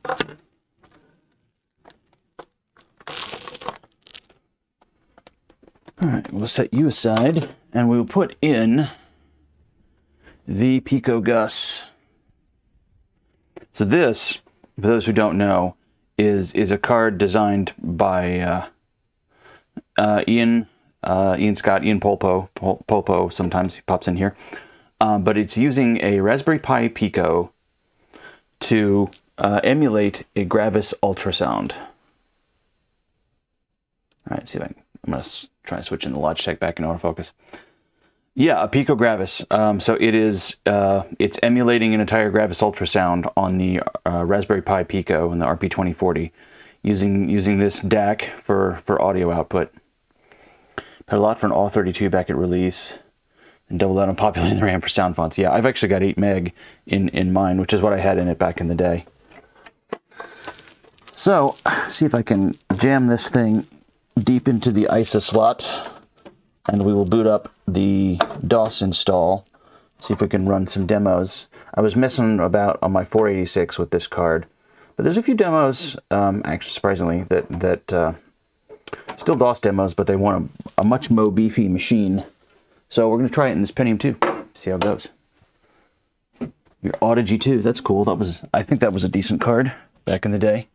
All right, we'll set you aside, and we'll put in the Pico Gus. So this, for those who don't know, is a card designed by Ian Scott, Ian Polpo, sometimes he pops in here. But it's using a Raspberry Pi Pico to emulate a Gravis ultrasound. All right, see if I'm going to try to switch in the Logitech back in autofocus. Yeah, a Pico Gravis. So it is, it's emulating an entire Gravis ultrasound on the Raspberry Pi Pico and the RP2040 using this DAC for audio output. Paid a lot for an AW32 back at release and doubled that on populating the RAM for sound fonts. Yeah, I've actually got 8 meg in mine, which is what I had in it back in the day. So, see if I can jam this thing deep into the ISA slot, and we will boot up the DOS install, see if we can run some demos. I was messing about on my 486 with this card, but there's a few demos, actually surprisingly, that still DOS demos, but they want a much more beefy machine. So we're going to try it in this Pentium 2, see how it goes. Your Audigy 2, that's cool. I think that was a decent card back in the day.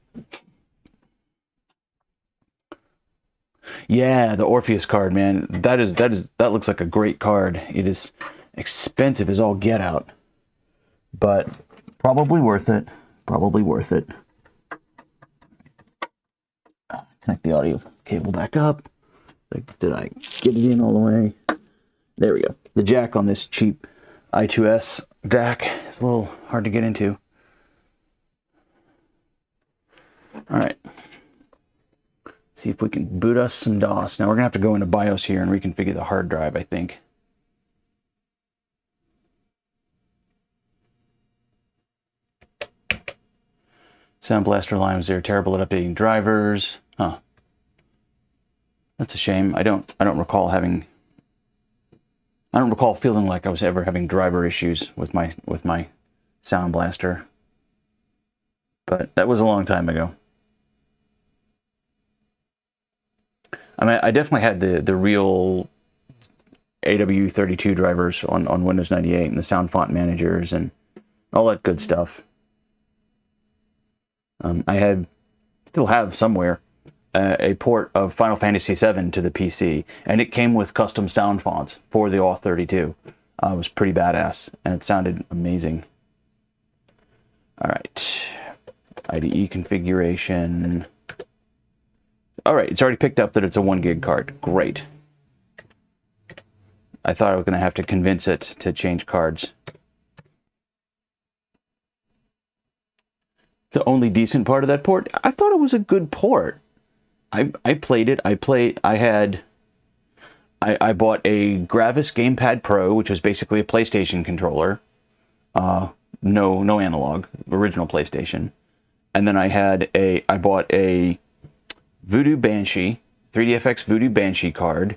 Yeah, the Orpheus card, man. That looks like a great card. It is expensive as all get out, but probably worth it. Probably worth it. Connect the audio cable back up. Did I get it in all the way? There we go. The jack on this cheap I2S DAC is a little hard to get into. All right. See if we can boot us some DOS. Now we're gonna have to go into BIOS here and reconfigure the hard drive, I think. Sound Blaster Limes, they're terrible at updating drivers. Huh. That's a shame. I don't recall feeling like I was ever having driver issues with my Sound Blaster. But that was a long time ago. I mean, I definitely had the real AW32 drivers on Windows 98 and the sound font managers and all that good stuff. I still have somewhere a port of Final Fantasy VII to the PC, and it came with custom sound fonts for the Auth32. It was pretty badass, and it sounded amazing. All right, IDE configuration. All right, it's already picked up that it's a 1 gig card. Great. I thought I was going to have to convince it to change cards. The only decent part of that port, I thought it was a good port. I played it. I bought a Gravis Gamepad Pro, which was basically a PlayStation controller. No analog, original PlayStation. And then I bought a Voodoo Banshee, 3DFX Voodoo Banshee card,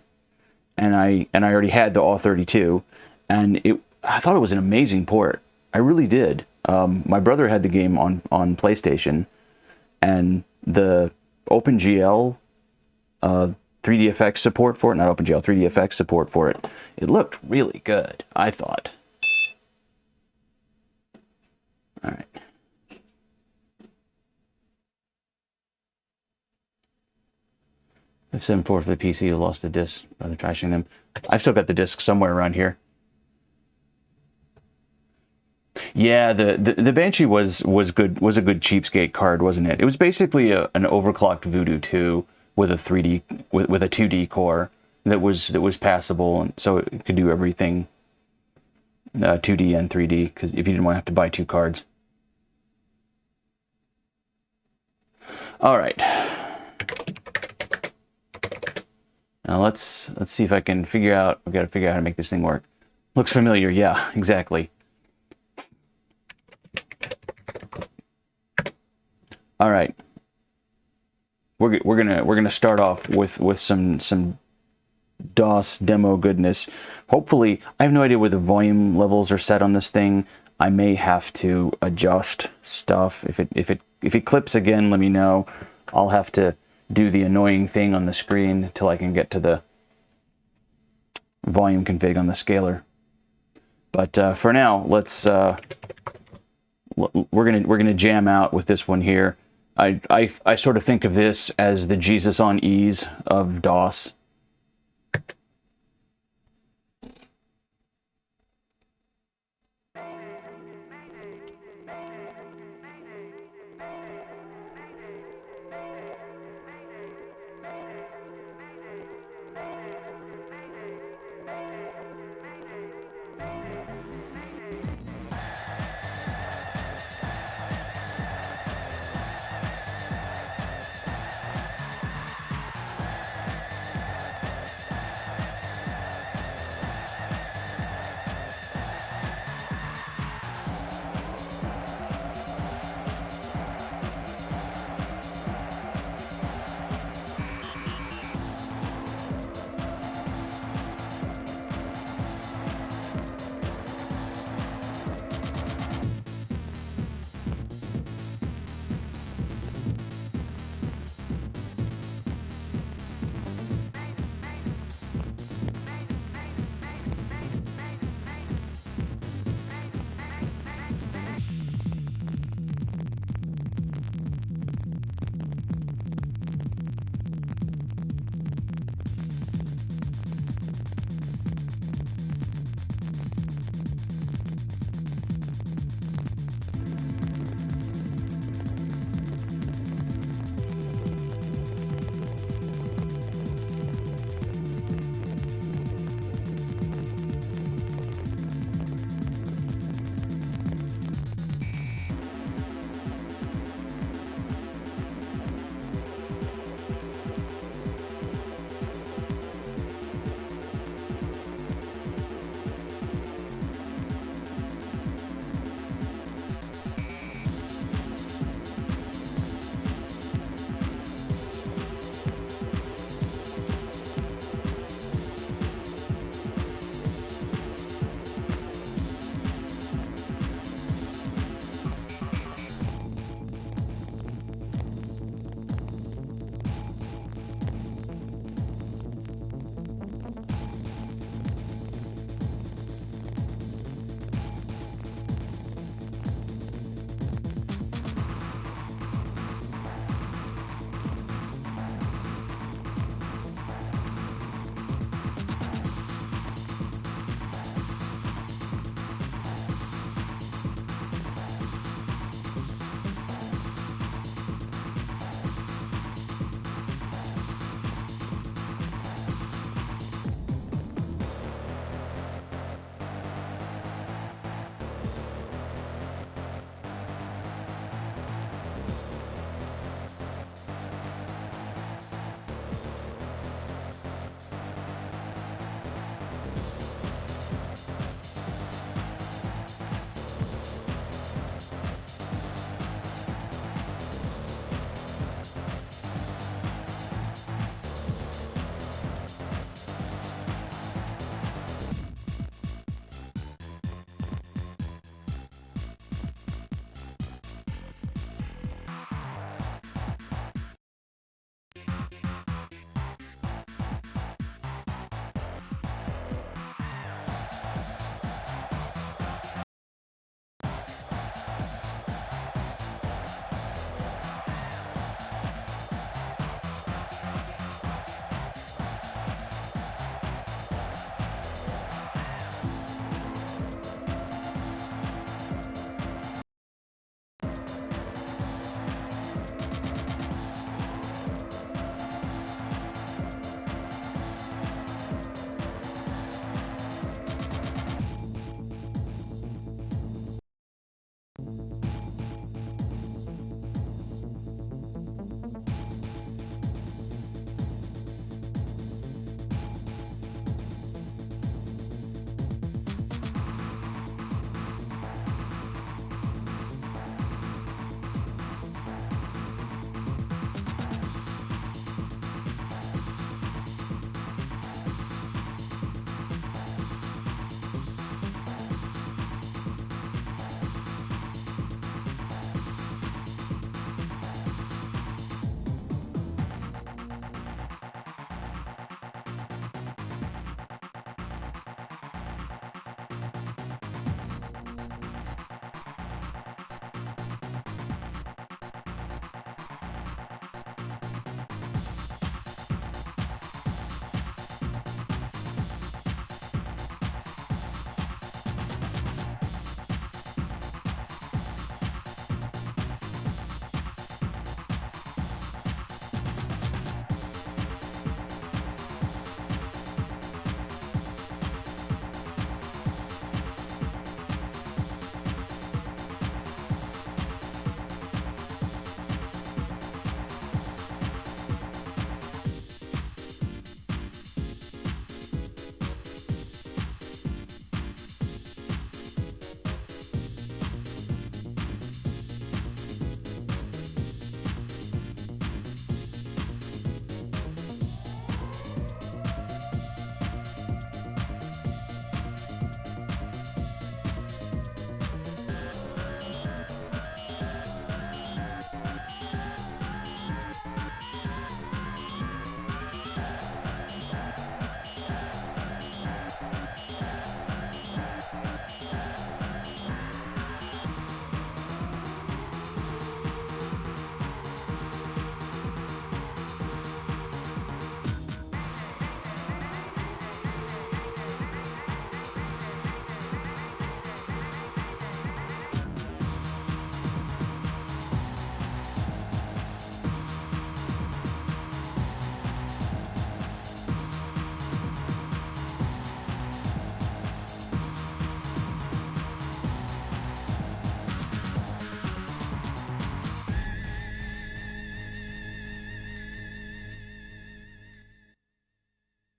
and I already had the Auth32, and I thought it was an amazing port. I really did. My brother had the game on PlayStation, and the OpenGL 3DFX support for it, not OpenGL, 3DFX support for it, it looked really good, I thought. All right. F7 port for the PC, you lost the disc by the trashing them. I've still got the disc somewhere around here. Yeah, the Banshee was good, was a good cheapskate card, wasn't it? It was basically an overclocked Voodoo 2 with a 3D with a 2D core that was passable, and so it could do everything 2D and 3D, because if you didn't want to have to buy 2 cards. All right. Now let's see if I can figure out. I've got to figure out how to make this thing work. Looks familiar. Yeah, exactly. All right. We're gonna start off with some DOS demo goodness. Hopefully, I have no idea where the volume levels are set on this thing. I may have to adjust stuff. If it clips again, let me know. I'll have to do the annoying thing on the screen till I can get to the volume config on the scaler. But for now, let's we're gonna jam out with this one here. I sort of think of this as the Jesus on ease of DOS.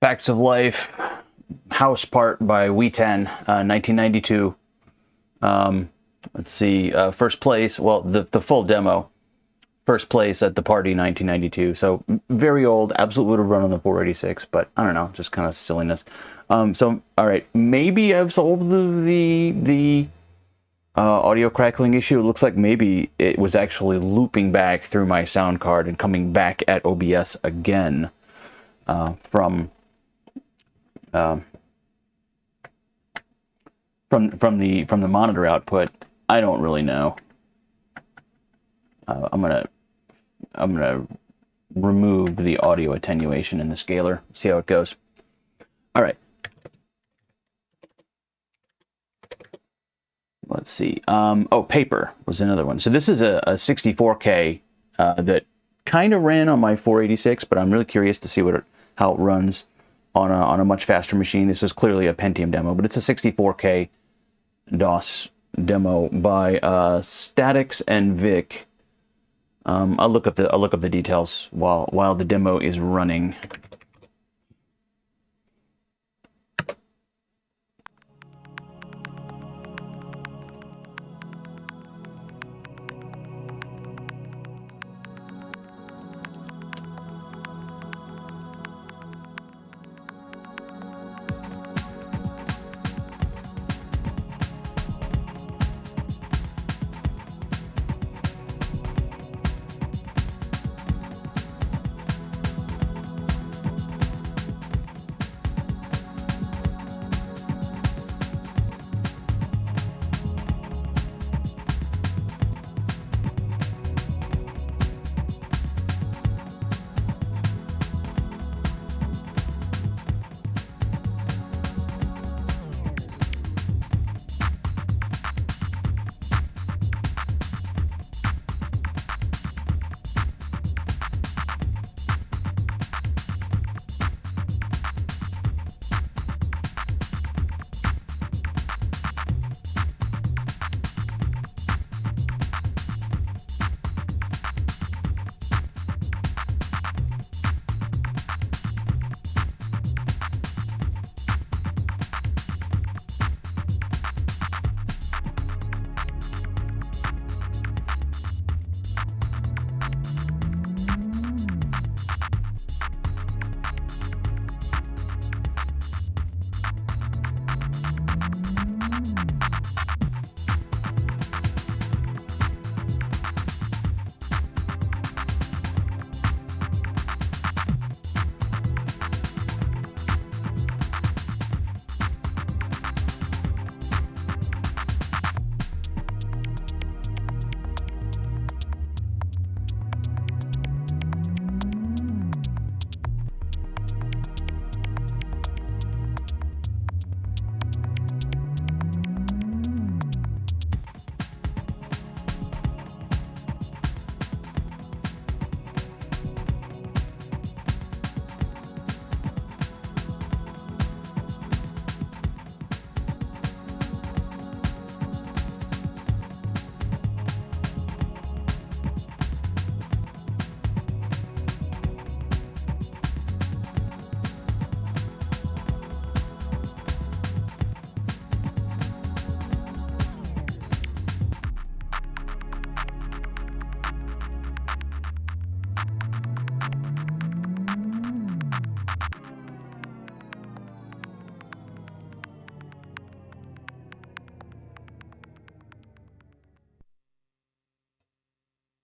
Facts of Life, House Part by We10, 1992. Let's see, first place, well, the full demo, first place at the party, 1992. So very old, absolutely would have run on the 486, but I don't know, just kind of silliness. So, all right, maybe I've solved the audio crackling issue. It looks like maybe it was actually looping back through my sound card and coming back at OBS again from the monitor output. I don't really know. I'm gonna remove the audio attenuation in the scaler. See how it goes. All right. Let's see. Oh, Paper was another one. So this is a 64K that kind of ran on my 486, but I'm really curious to see how it runs on a much faster machine. This is clearly a Pentium demo, but it's a 64K DOS demo by Statics and Vic. I'll look up the details while the demo is running.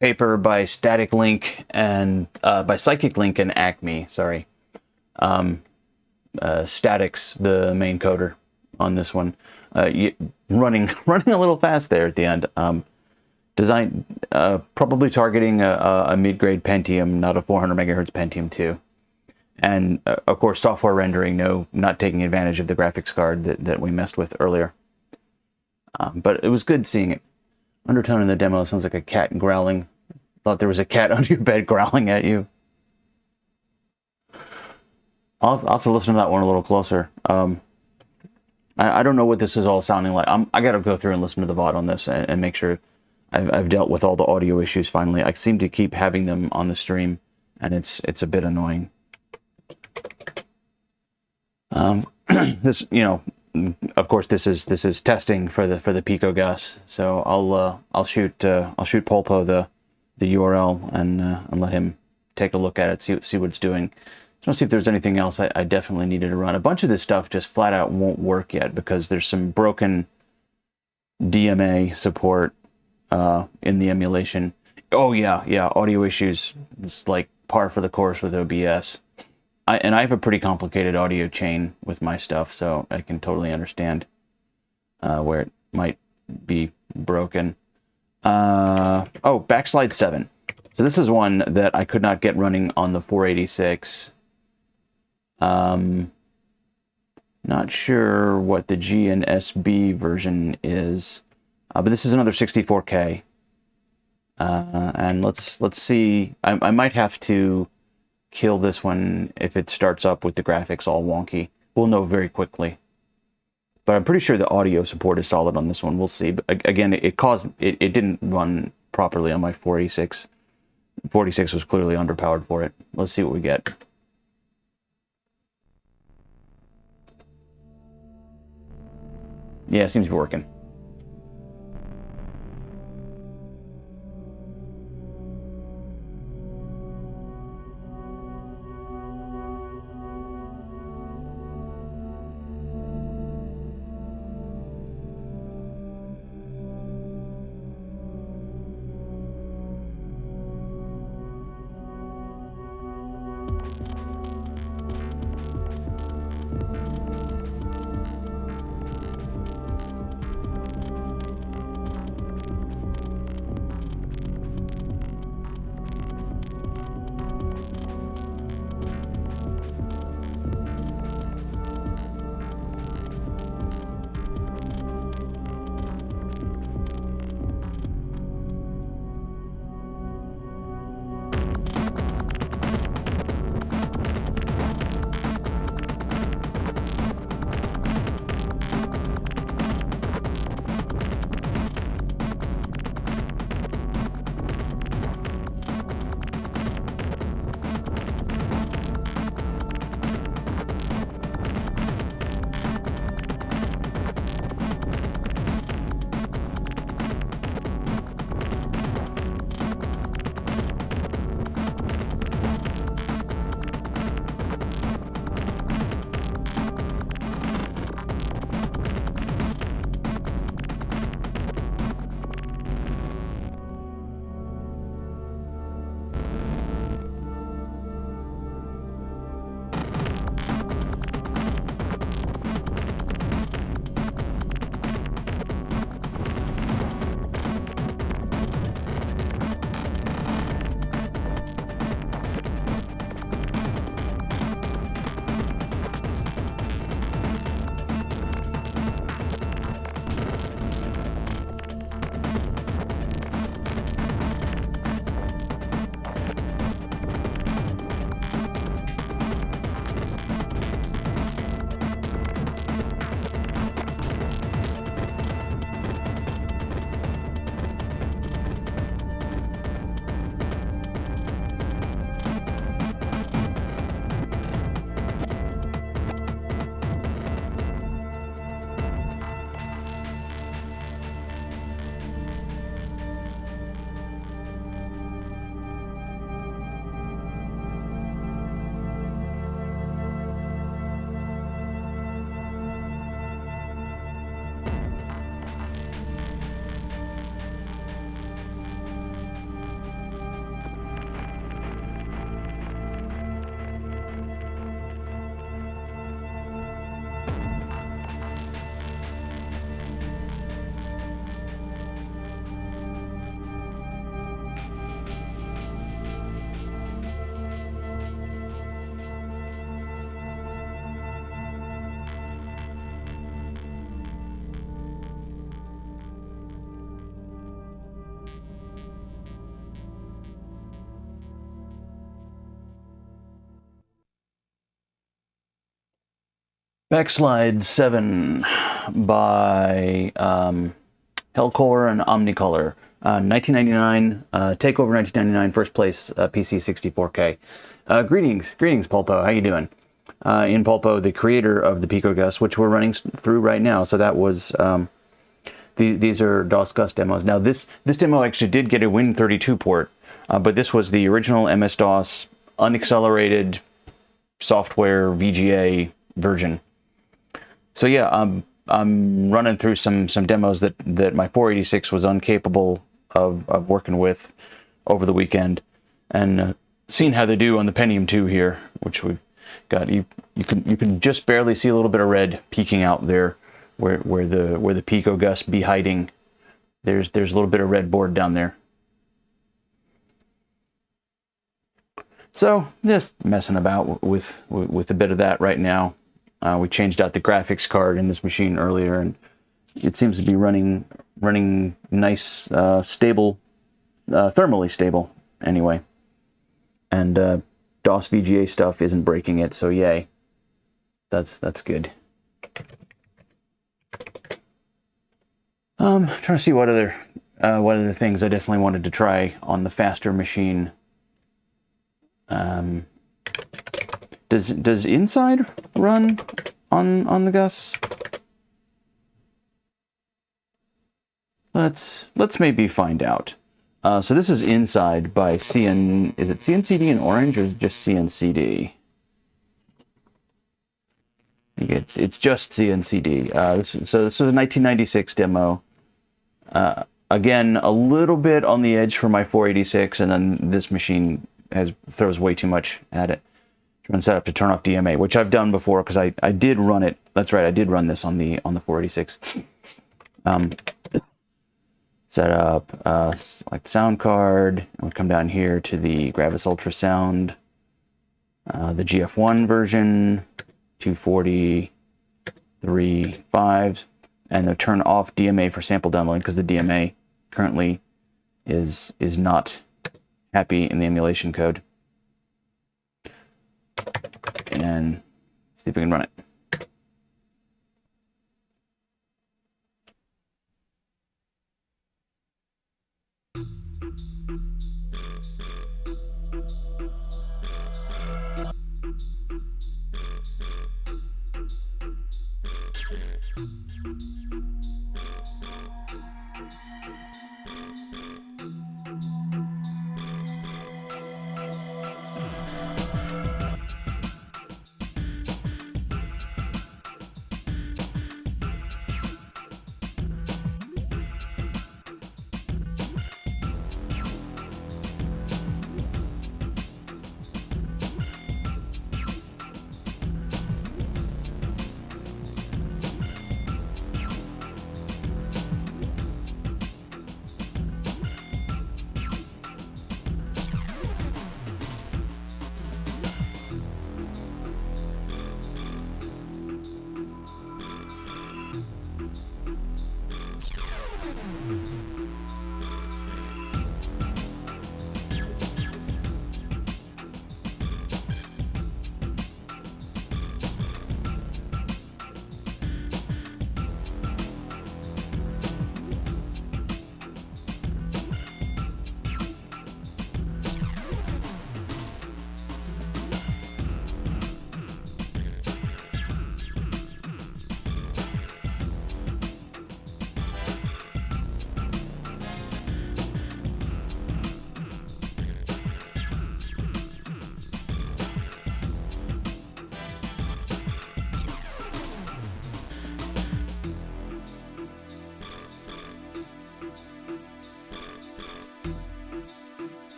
Paper by Static Link and by Psychic Link and Acme. Sorry, Statics, the main coder on this one, running a little fast there at the end. Design probably targeting a mid-grade Pentium, not a 400 megahertz Pentium 2, and of course software rendering, not taking advantage of the graphics card that we messed with earlier. But it was good seeing it. Undertone in the demo sounds like a cat growling. Thought there was a cat under your bed growling at you. I'll have to listen to that one a little closer. I don't know what this is all sounding like. I got to go through and listen to the VOD on this and make sure I've dealt with all the audio issues finally. I seem to keep having them on the stream, and it's a bit annoying. This, of course, this is testing for the Pico Gus. So I'll shoot Polpo the URL and let him take a look at it, see what it's doing. So I'll see if there's anything else I definitely needed to run. A bunch of this stuff just flat out won't work yet because there's some broken DMA support in the emulation. Oh yeah, audio issues. It's like par for the course with OBS. I have a pretty complicated audio chain with my stuff, so I can totally understand where it might be broken. Backslide 7. So this is one that I could not get running on the 486. Not sure what the GNSB version is, but this is another 64K. And let's see. I might have to kill this one if it starts up with the graphics all wonky. We'll know very quickly. But I'm pretty sure the audio support is solid on this one. We'll see. But again, it didn't run properly on my 486. 46 was clearly underpowered for it. Let's see what we get. Yeah, it seems to be working. Backslide 7 by Hellcore and Omnicolor. 1999, Takeover 1999, first place PC 64K. Greetings Polpo, how you doing? in Pulpo, the creator of the PicoGus, which we're running through right now. So that was, these are DOS-Gus demos. Now this demo actually did get a Win32 port, but this was the original MS-DOS unaccelerated software VGA version. So yeah, I'm running through some demos that my 486 was incapable of working with over the weekend, and seeing how they do on the Pentium 2 here, which we've got. You can just barely see a little bit of red peeking out there, where the PicoGus be hiding. There's a little bit of red board down there. So just messing about with a bit of that right now. We changed out the graphics card in this machine earlier, and it seems to be running nice, stable, thermally stable anyway. And DOS VGA stuff isn't breaking it, so yay. That's good. Trying to see what other things I definitely wanted to try on the faster machine. Does Inside run on the Gus? Let's maybe find out. So this is Inside by is it CNCD in orange or is it just CNCD? I think it's just CNCD. So this is a 1996 demo. Again, a little bit on the edge for my 486, and then this machine throws way too much at it. Run setup to turn off DMA, which I've done before because I did run it. That's right, I did run this on the 486. Set up select sound card. We'll come down here to the Gravis Ultrasound, the GF1 version, 240, 3.5, and they'll turn off DMA for sample downloading because the DMA currently is not happy in the emulation code. And see if we can run it.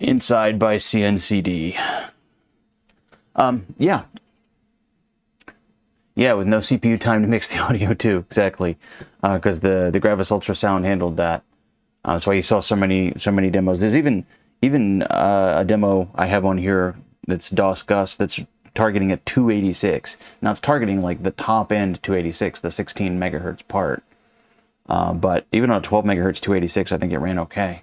Inside by CNCD. Yeah. Yeah, with no CPU time to mix the audio too, exactly. Because the Gravis Ultrasound handled that. That's why you saw so many demos. There's even a demo I have on here that's DOS Gus that's targeting at 286. Now it's targeting like the top end 286, the 16 megahertz part. But even on a 12 megahertz 286, I think it ran okay.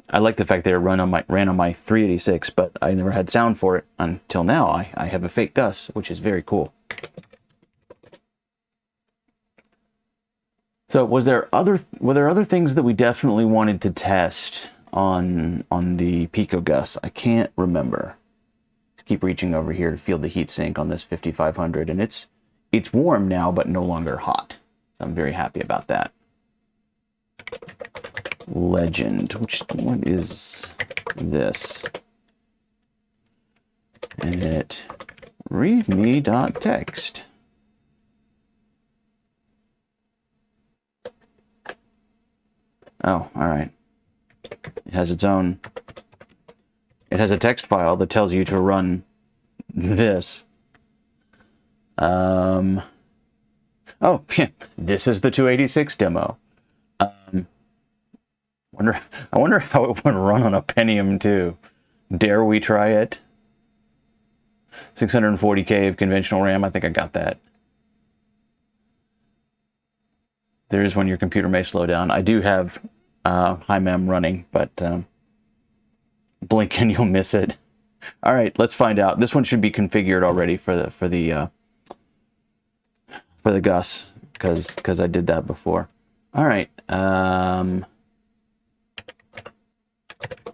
I like the fact that it ran on my 386, but I never had sound for it until now. I have a fake Gus, which is very cool. So were there other things that we definitely wanted to test on the Pico Gus? I can't remember. Just keep reaching over here to feel the heat sink on this 5500, and it's warm now, but no longer hot. So I'm very happy about that. Legend. What is this? Edit readme.txt. Oh, all right. It has its own. It has a text file that tells you to run this. Oh, yeah. This is the 286 demo. I wonder how it would run on a Pentium 2. Dare we try it? 640K of conventional RAM. I think I got that. There's when your computer may slow down. I do have high mem running, but blink and you'll miss it. All right, let's find out. This one should be configured already for the Gus because I did that before. All right.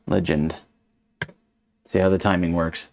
Legend. See how the timing works.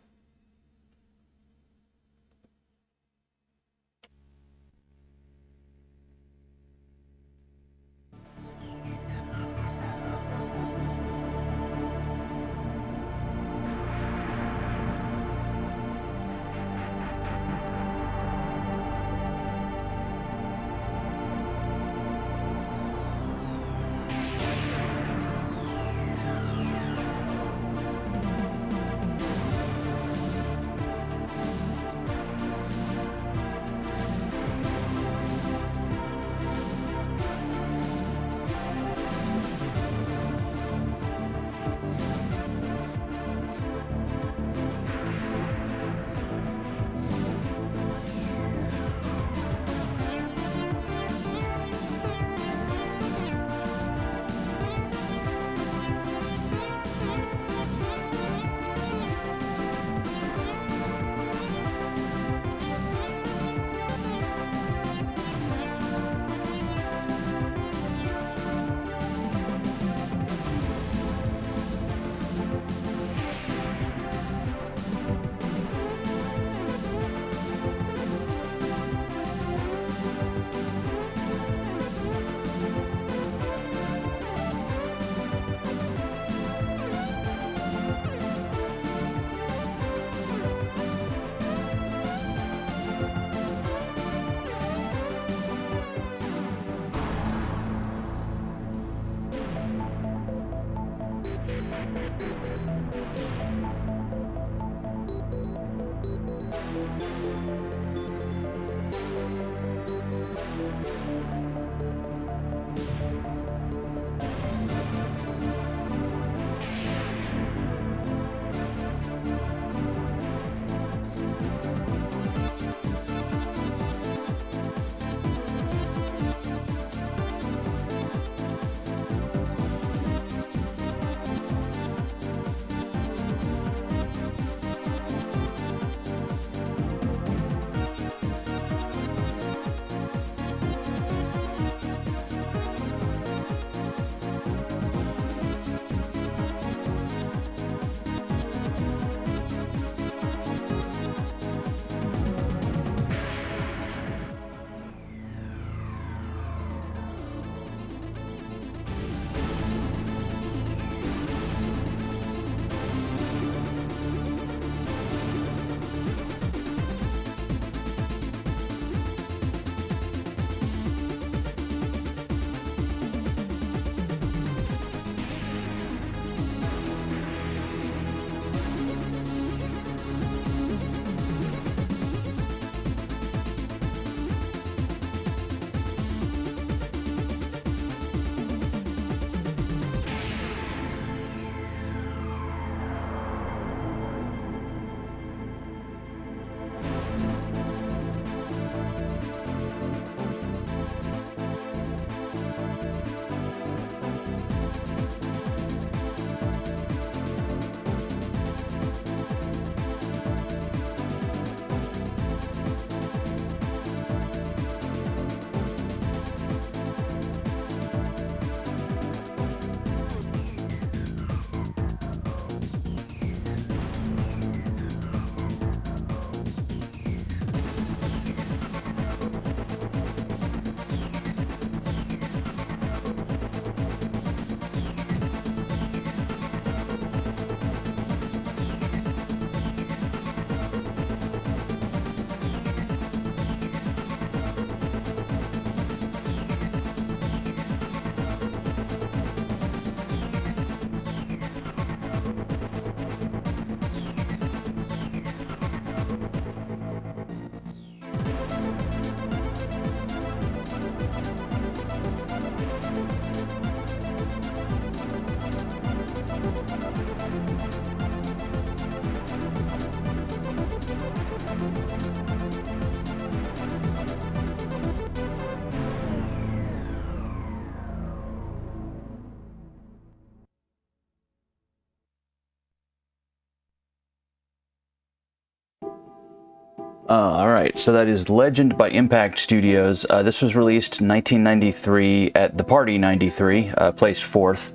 All right, so that is Legend by Impact Studios. This was released in 1993 at the Party 93, placed 4th.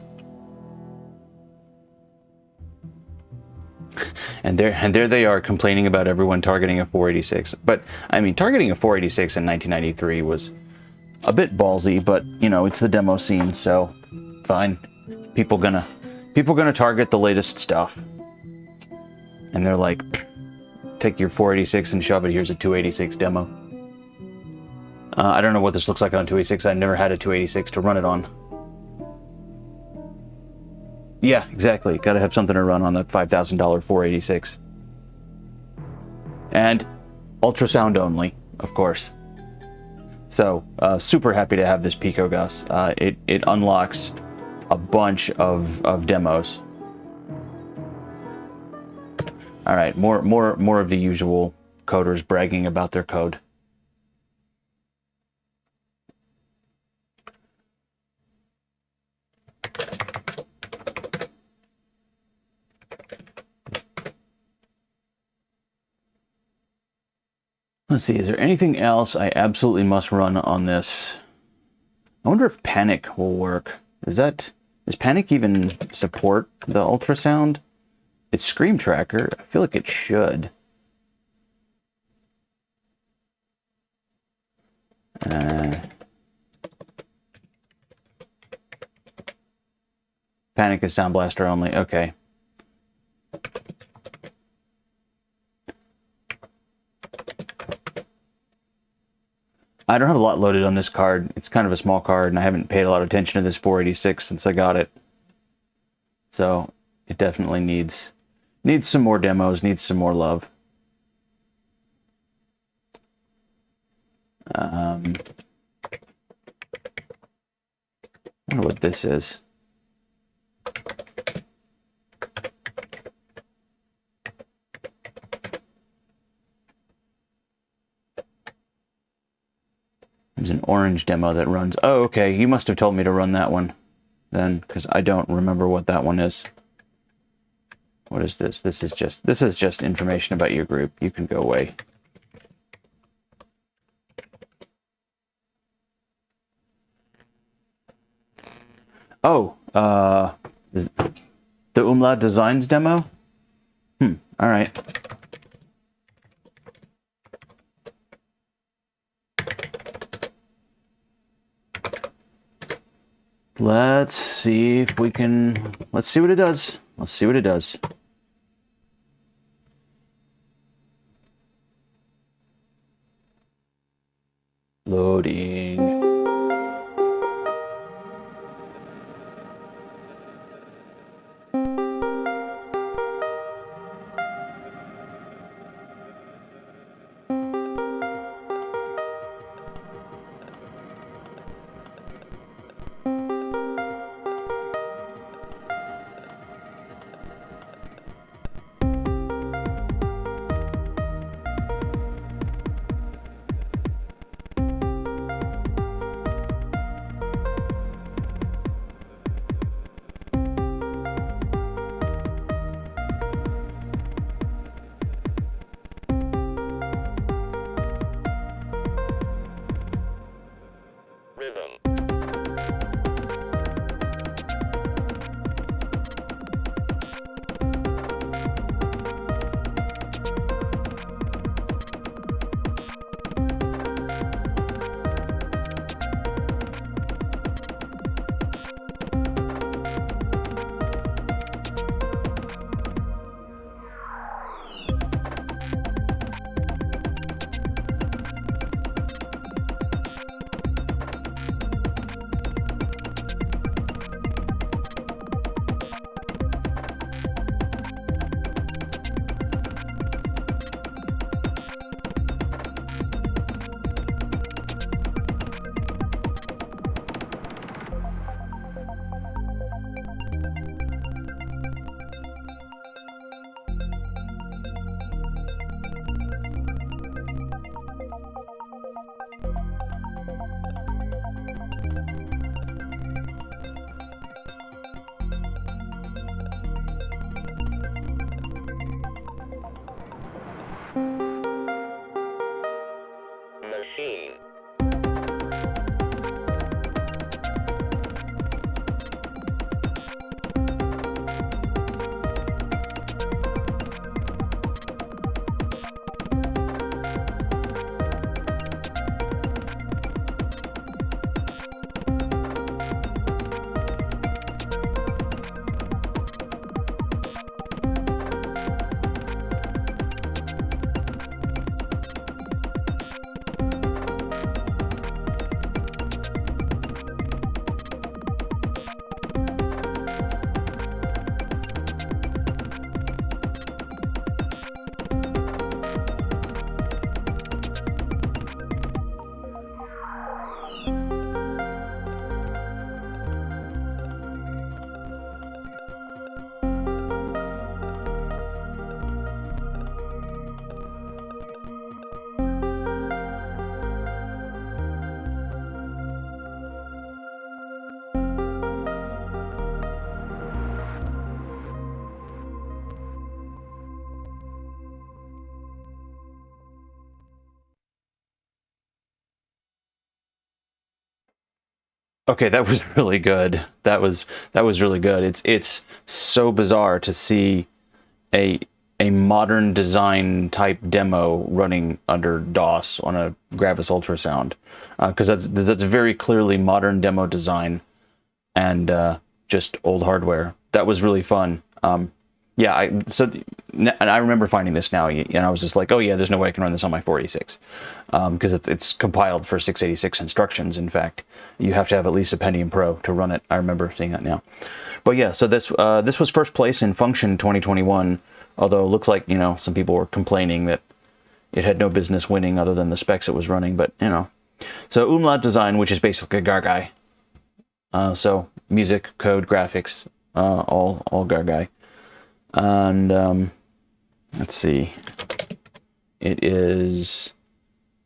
And there they are complaining about everyone targeting a 486. But I mean, targeting a 486 in 1993 was a bit ballsy, but you know, it's the demo scene, so fine. People gonna target the latest stuff. And they're like, take your 486 and shove it. Here's a 286 demo. I don't know what this looks like on 286. I never had a 286 to run it on. Yeah, exactly. Gotta have something to run on the $5,000 486. And ultrasound only, of course. So, super happy to have this Pico Gus. It unlocks a bunch of demos. All right, more of the usual coders bragging about their code. Let's see, is there anything else I absolutely must run on this? I wonder if Panic will work. Does Panic even support the ultrasound? It's Scream Tracker. I feel like it should. Panic is Sound Blaster only. Okay. I don't have a lot loaded on this card. It's kind of a small card, and I haven't paid a lot of attention to this 486 since I got it. So it definitely needs some more demos, needs some more love. I wonder what this is. There's an orange demo that runs. Oh, okay. You must have told me to run that one then, because I don't remember what that one is. What is this? This is just information about your group. You can go away. Oh, is the Umlaut Designs demo? All right. Let's see if we can... Let's see what it does. Let's see what it does. Loading. Okay, that was really good. That was really good. It's so bizarre to see a a modern design type demo running under DOS on a Gravis Ultrasound, because that's very clearly modern demo design and just old hardware. That was really fun. Yeah, and I remember finding this now, and I was just like, oh yeah, there's no way I can run this on my 486, because it's compiled for 686 instructions. In fact, you have to have at least a Pentium Pro to run it. I remember seeing that now. But yeah, so this was first place in Function 2021. Although it looks like, some people were complaining that it had no business winning other than the specs it was running. But so Umlaut Design, which is basically Gargai. So music, code, graphics, all Gargai. And let's see, it is,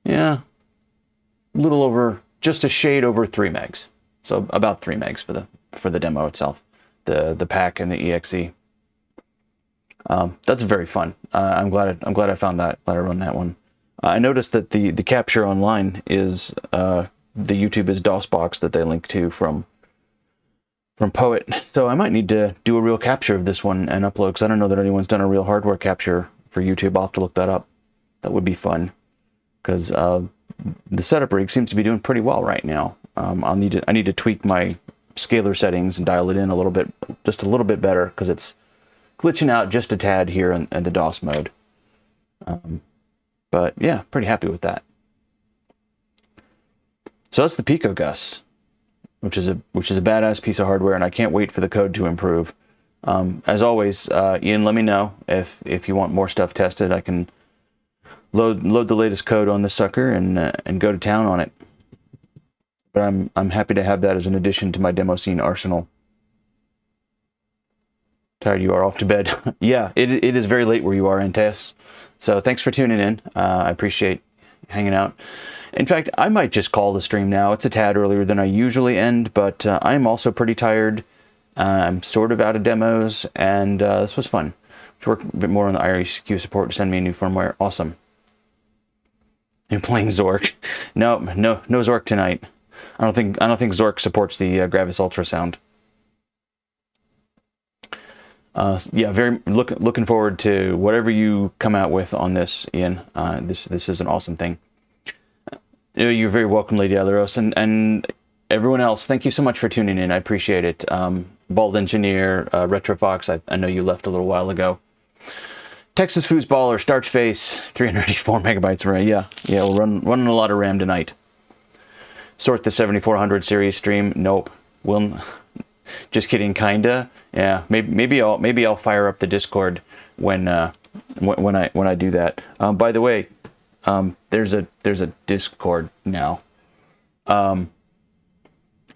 yeah, a little over, just a shade over 3 megs. So about 3 megs for the demo itself, the pack and the exe. That's very fun. I'm glad I found that. Glad I run that one. I noticed that the capture online is the YouTube is DOSBox that they link to from Poet. So I might need to do a real capture of this one and upload, because I don't know that anyone's done a real hardware capture for YouTube. I'll have to look that up. That would be fun, because the setup rig seems to be doing pretty well right now. I need to tweak my scaler settings and dial it in a little bit, just a little bit better, because it's glitching out just a tad here in the DOS mode. But yeah, pretty happy with that. So that's the Pico Gus, which is a badass piece of hardware, and I can't wait for the code to improve. As always, Ian, let me know if you want more stuff tested. I can load the latest code on this sucker and go to town on it. But I'm happy to have that as an addition to my demo scene arsenal. Tired you are, off to bed. Yeah, it is very late where you are, Antaeus. So thanks for tuning in. I appreciate hanging out. In fact, I might just call the stream now. It's a tad earlier than I usually end, but I'm also pretty tired. I'm sort of out of demos, and this was fun. To work a bit more on the IRQ support to send me a new firmware. Awesome. You're playing Zork. No Zork tonight. I don't think Zork supports the Gravis Ultrasound. Yeah, very looking forward to whatever you come out with on this, Ian. This is an awesome thing. You're very welcome, Lady Alaros, and everyone else. Thank you so much for tuning in. I appreciate it. Bald Engineer, Retrofox. I know you left a little while ago. Texas Foosballer, Starch Face, 384 megabytes of RAM. Yeah, we're running a lot of RAM tonight. Sort the 7400 series stream. Nope. Just kidding, kinda. Yeah, maybe I'll fire up the Discord when I do that. By the way, there's a Discord now.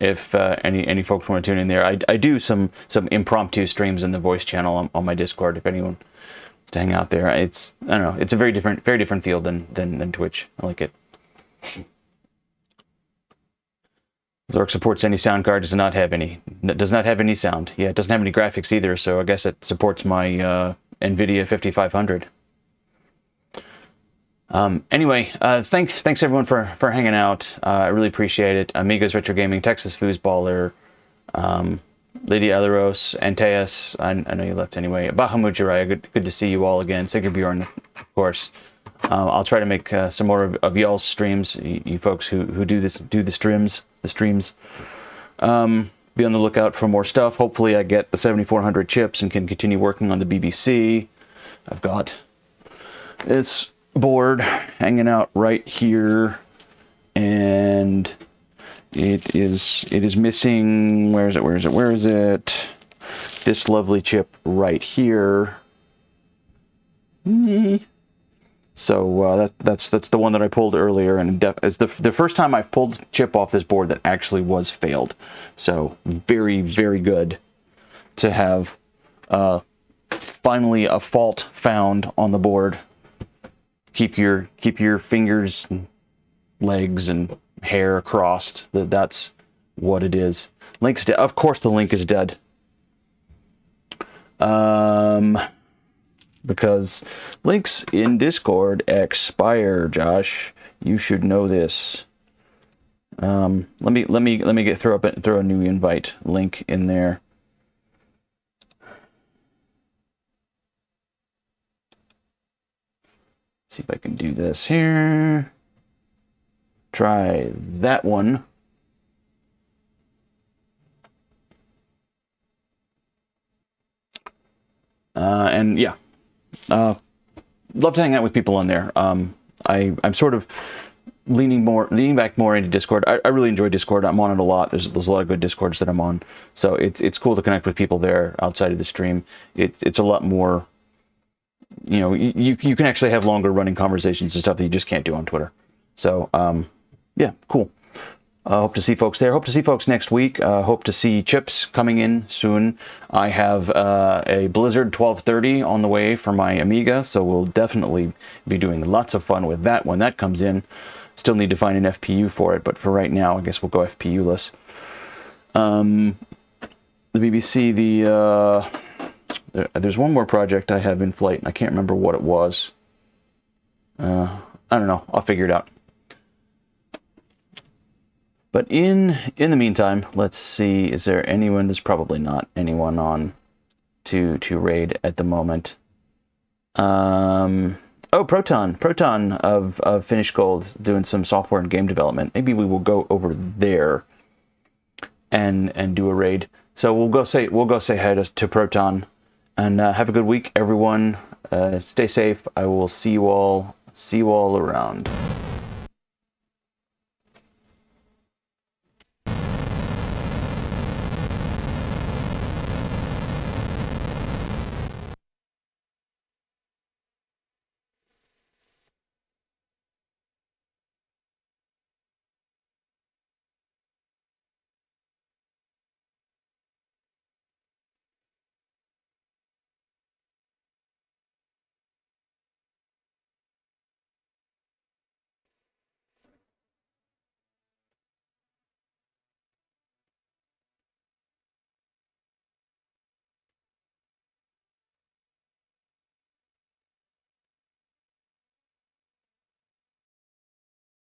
If any folks want to tune in there, I do some impromptu streams in the voice channel on my Discord. If anyone wants to hang out there, I don't know. It's a very different feel than Twitch. I like it. Zork supports any sound card, does not have any sound. Yeah, it doesn't have any graphics either, so I guess it supports my NVIDIA 5500. Anyway, thanks everyone for hanging out. I really appreciate it. Amigos Retro Gaming, Texas Foosballer, Lady Alaros, Antaeus, I know you left anyway. Bahamut Jiraiya, good to see you all again. Sigurd, of course. I'll try to make some more of y'all's streams, you folks who do the streams. Be on the lookout for more stuff. Hopefully I get the 7400 chips and can continue working on the BBC. I've got this board hanging out right here, and it is missing, where is it? This lovely chip right here. So that's the one that I pulled earlier, and it's the first time I've pulled chip off this board that actually was failed. So very good to have finally a fault found on the board. Keep your fingers, legs, and hair crossed. That's what it is. Link's dead. Of course, the link is dead. Because links in Discord expire, Josh. You should know this. Let me throw a new invite link in there. See if I can do this here. Try that one. And yeah, love to hang out with people on there. I'm sort of leaning back more into Discord. I really enjoy Discord. I'm on it a lot. There's a lot of good Discords that I'm on, so it's cool to connect with people there outside of the stream. It's a lot more. You know, you can actually have longer running conversations and stuff that you just can't do on Twitter. So yeah, cool. Hope to see folks there. Hope to see folks next week. Hope to see Chips coming in soon. I have a Blizzard 1230 on the way for my Amiga, so we'll definitely be doing lots of fun with that when that comes in. Still need to find an FPU for it, but for right now, I guess we'll go FPU-less. The BBC, there's one more project I have in flight, and I can't remember what it was. I don't know. I'll figure it out. But in the meantime, let's see. Is there anyone? There's probably not anyone on to raid at the moment. Oh, Proton of Finished Gold doing some software and game development. Maybe we will go over there and do a raid. So we'll go say hi to Proton, and have a good week, everyone. Stay safe. I will see you all around.